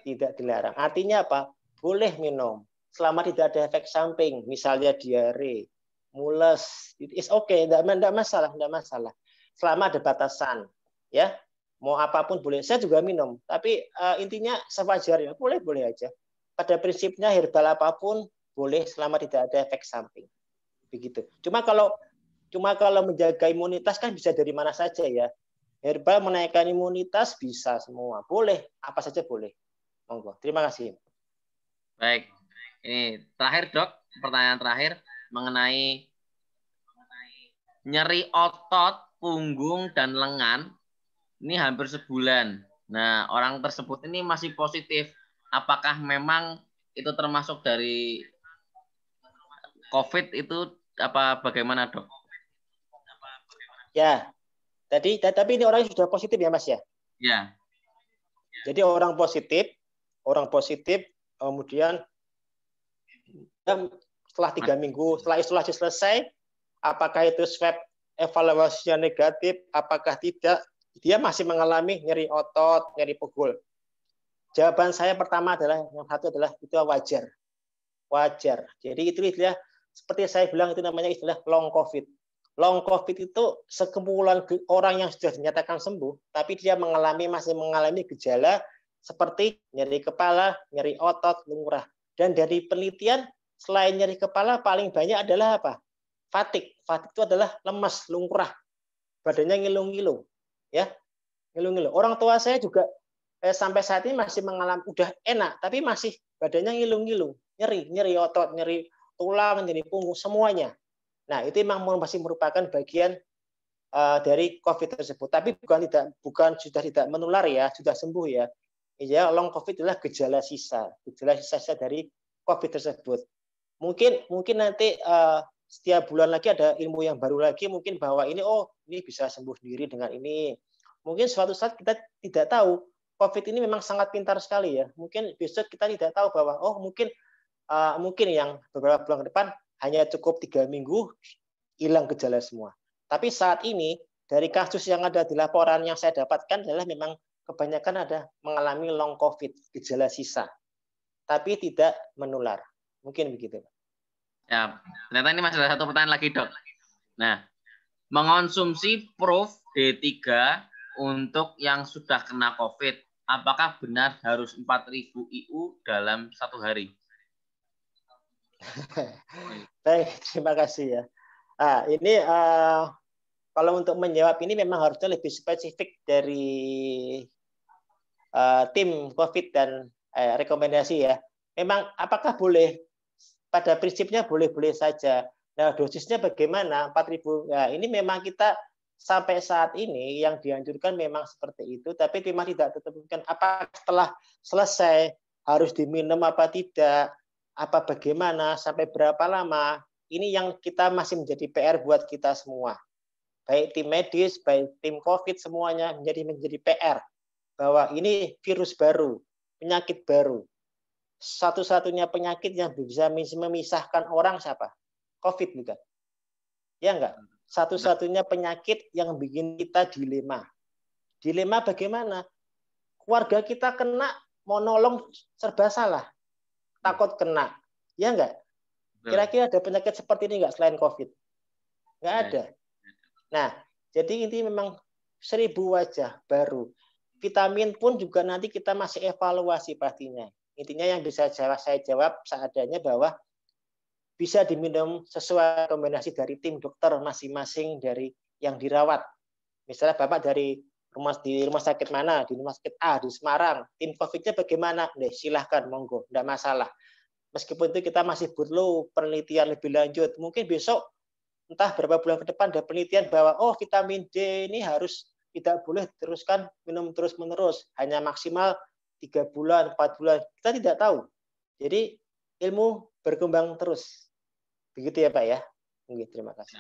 Tidak dilarang. Artinya apa? Boleh minum selama tidak ada efek samping, misalnya diare, mules, it's okay, tidak masalah, tidak masalah. Selama ada batasan, ya. Mau apapun boleh. Saya juga minum, tapi intinya sewajarnya, boleh aja. Pada prinsipnya herbal apapun boleh selama tidak ada efek samping. Begitu. Cuma kalau menjaga imunitas kan bisa dari mana saja ya. Herbal menaikkan imunitas bisa semua. Boleh, apa saja boleh. Monggo. Terima kasih. Baik. Ini terakhir, Dok, pertanyaan terakhir mengenai nyeri otot punggung dan lengan. Ini hampir sebulan. Nah, orang tersebut ini masih positif. Apakah memang itu termasuk dari COVID itu apa bagaimana, Dok? Ya. Tapi ini orangnya sudah positif ya, Mas ya? Ya. Jadi orang positif kemudian setelah 3 minggu setelah isolasi selesai, apakah itu swab evaluasinya negatif, apakah tidak, dia masih mengalami nyeri otot, nyeri pegul. Jawaban saya pertama adalah yang satu adalah itu wajar. Wajar. Jadi itu istilah seperti saya bilang itu namanya istilah long COVID. Long COVID itu sekumpulan orang yang sudah dinyatakan sembuh, tapi dia masih mengalami gejala seperti nyeri kepala, nyeri otot, lumrah. Dan dari penelitian, selain nyeri kepala, paling banyak adalah apa? Fatigue. Fatigue itu adalah lemas, lumrah. Badannya ngilu-ngilu. Ya, ngilu-ngilu. Orang tua saya juga sampai saat ini masih mengalami, udah enak, tapi masih badannya ngilu-ngilu. Nyeri otot, nyeri tulang, nyeri punggung, semuanya. Nah, itu memang masih merupakan bagian dari COVID tersebut. Tapi bukan sudah tidak menular ya, sudah sembuh ya. Ya, long COVID adalah gejala sisa dari COVID tersebut. Mungkin nanti setiap bulan lagi ada ilmu yang baru lagi, mungkin bahwa ini bisa sembuh sendiri dengan ini. Mungkin suatu saat kita tidak tahu. COVID ini memang sangat pintar sekali ya. Mungkin besok kita tidak tahu bahwa mungkin yang beberapa bulan ke depan hanya cukup 3 minggu hilang gejala semua. Tapi saat ini dari kasus yang ada di laporan yang saya dapatkan adalah memang kebanyakan ada mengalami long COVID, gejala sisa, tapi tidak menular. Mungkin begitu. Ya, ternyata ini masih ada satu pertanyaan lagi, Dok. Nah, mengonsumsi Proof D3 untuk yang sudah kena COVID, apakah benar harus 4.000 IU dalam 1 hari? Baik, terima kasih ya. Ini kalau untuk menjawab ini memang harusnya lebih spesifik dari tim COVID dan rekomendasi ya. Memang apakah boleh? Pada prinsipnya boleh-boleh saja. Nah, dosisnya bagaimana? 4.000. Nah, ini memang kita sampai saat ini yang dianjurkan memang seperti itu, tapi memang tidak ditentukan apakah setelah selesai harus diminum apa tidak, apa bagaimana, sampai berapa lama. Ini yang kita masih menjadi PR buat kita semua. Baik tim medis, baik tim COVID, semuanya menjadi PR. Bahwa ini virus baru, penyakit baru. Satu-satunya penyakit yang bisa memisahkan orang siapa? COVID bukan? Ya enggak? Satu-satunya penyakit yang bikin kita dilema. Dilema bagaimana? Keluarga kita kena, mau nolong serba salah. Takut kena. Ya enggak? Kira-kira ada penyakit seperti ini enggak selain COVID? Enggak ada. Nah, jadi ini memang 1000 wajah baru. Vitamin pun juga nanti kita masih evaluasi pastinya. Intinya yang bisa saya jawab seadanya bahwa bisa diminum sesuai rekomendasi dari tim dokter masing-masing dari yang dirawat. Misalnya Bapak di rumah sakit mana, di rumah sakit A di Semarang, tim COVID-nya bagaimana? Nah, silahkan, monggo, tidak masalah. Meskipun itu kita masih perlu penelitian lebih lanjut, mungkin besok entah berapa bulan ke depan ada penelitian bahwa vitamin D ini harus tidak boleh teruskan minum terus-menerus, hanya maksimal 3 bulan, 4 bulan. Kita tidak tahu. Jadi ilmu berkembang terus. Begitu ya Pak ya. Terima kasih.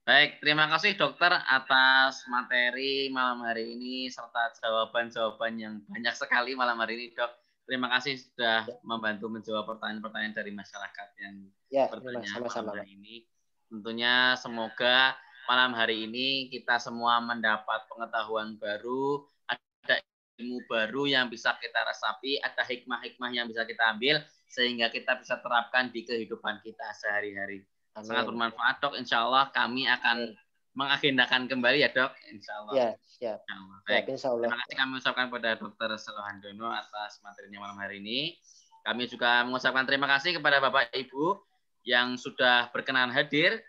Baik, terima kasih dokter atas materi malam hari ini serta jawaban-jawaban yang banyak sekali malam hari ini, Dok. Terima kasih sudah membantu menjawab pertanyaan-pertanyaan dari masyarakat yang bertanya malam hari ini. Tentunya semoga malam hari ini kita semua mendapat pengetahuan baru, ada ilmu baru yang bisa kita resapi, ada hikmah-hikmah yang bisa kita ambil, sehingga kita bisa terapkan di kehidupan kita sehari-hari. Sangat bermanfaat, Dok. Insya Allah kami akan mengagendakan kembali ya, Dok. Insya Allah. Ya, siap. Baik. Terima kasih kami ucapkan kepada Dr. Selohandono atas materinya malam hari ini. Kami juga mengucapkan terima kasih kepada Bapak Ibu yang sudah berkenan hadir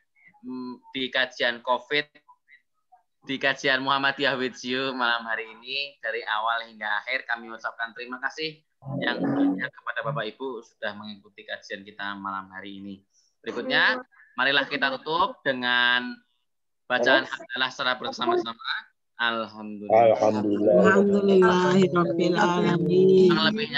di kajian COVID, di kajian Muhammadiyah with You malam hari ini. Dari awal hingga akhir kami ucapkan terima kasih yang banyak kepada Bapak Ibu sudah mengikuti kajian kita malam hari ini. Berikutnya, marilah kita tutup dengan bacaan hamdalah secara bersama-sama. Alhamdulillah. Alhamdulillahirabbil alamin. Yang lebihnya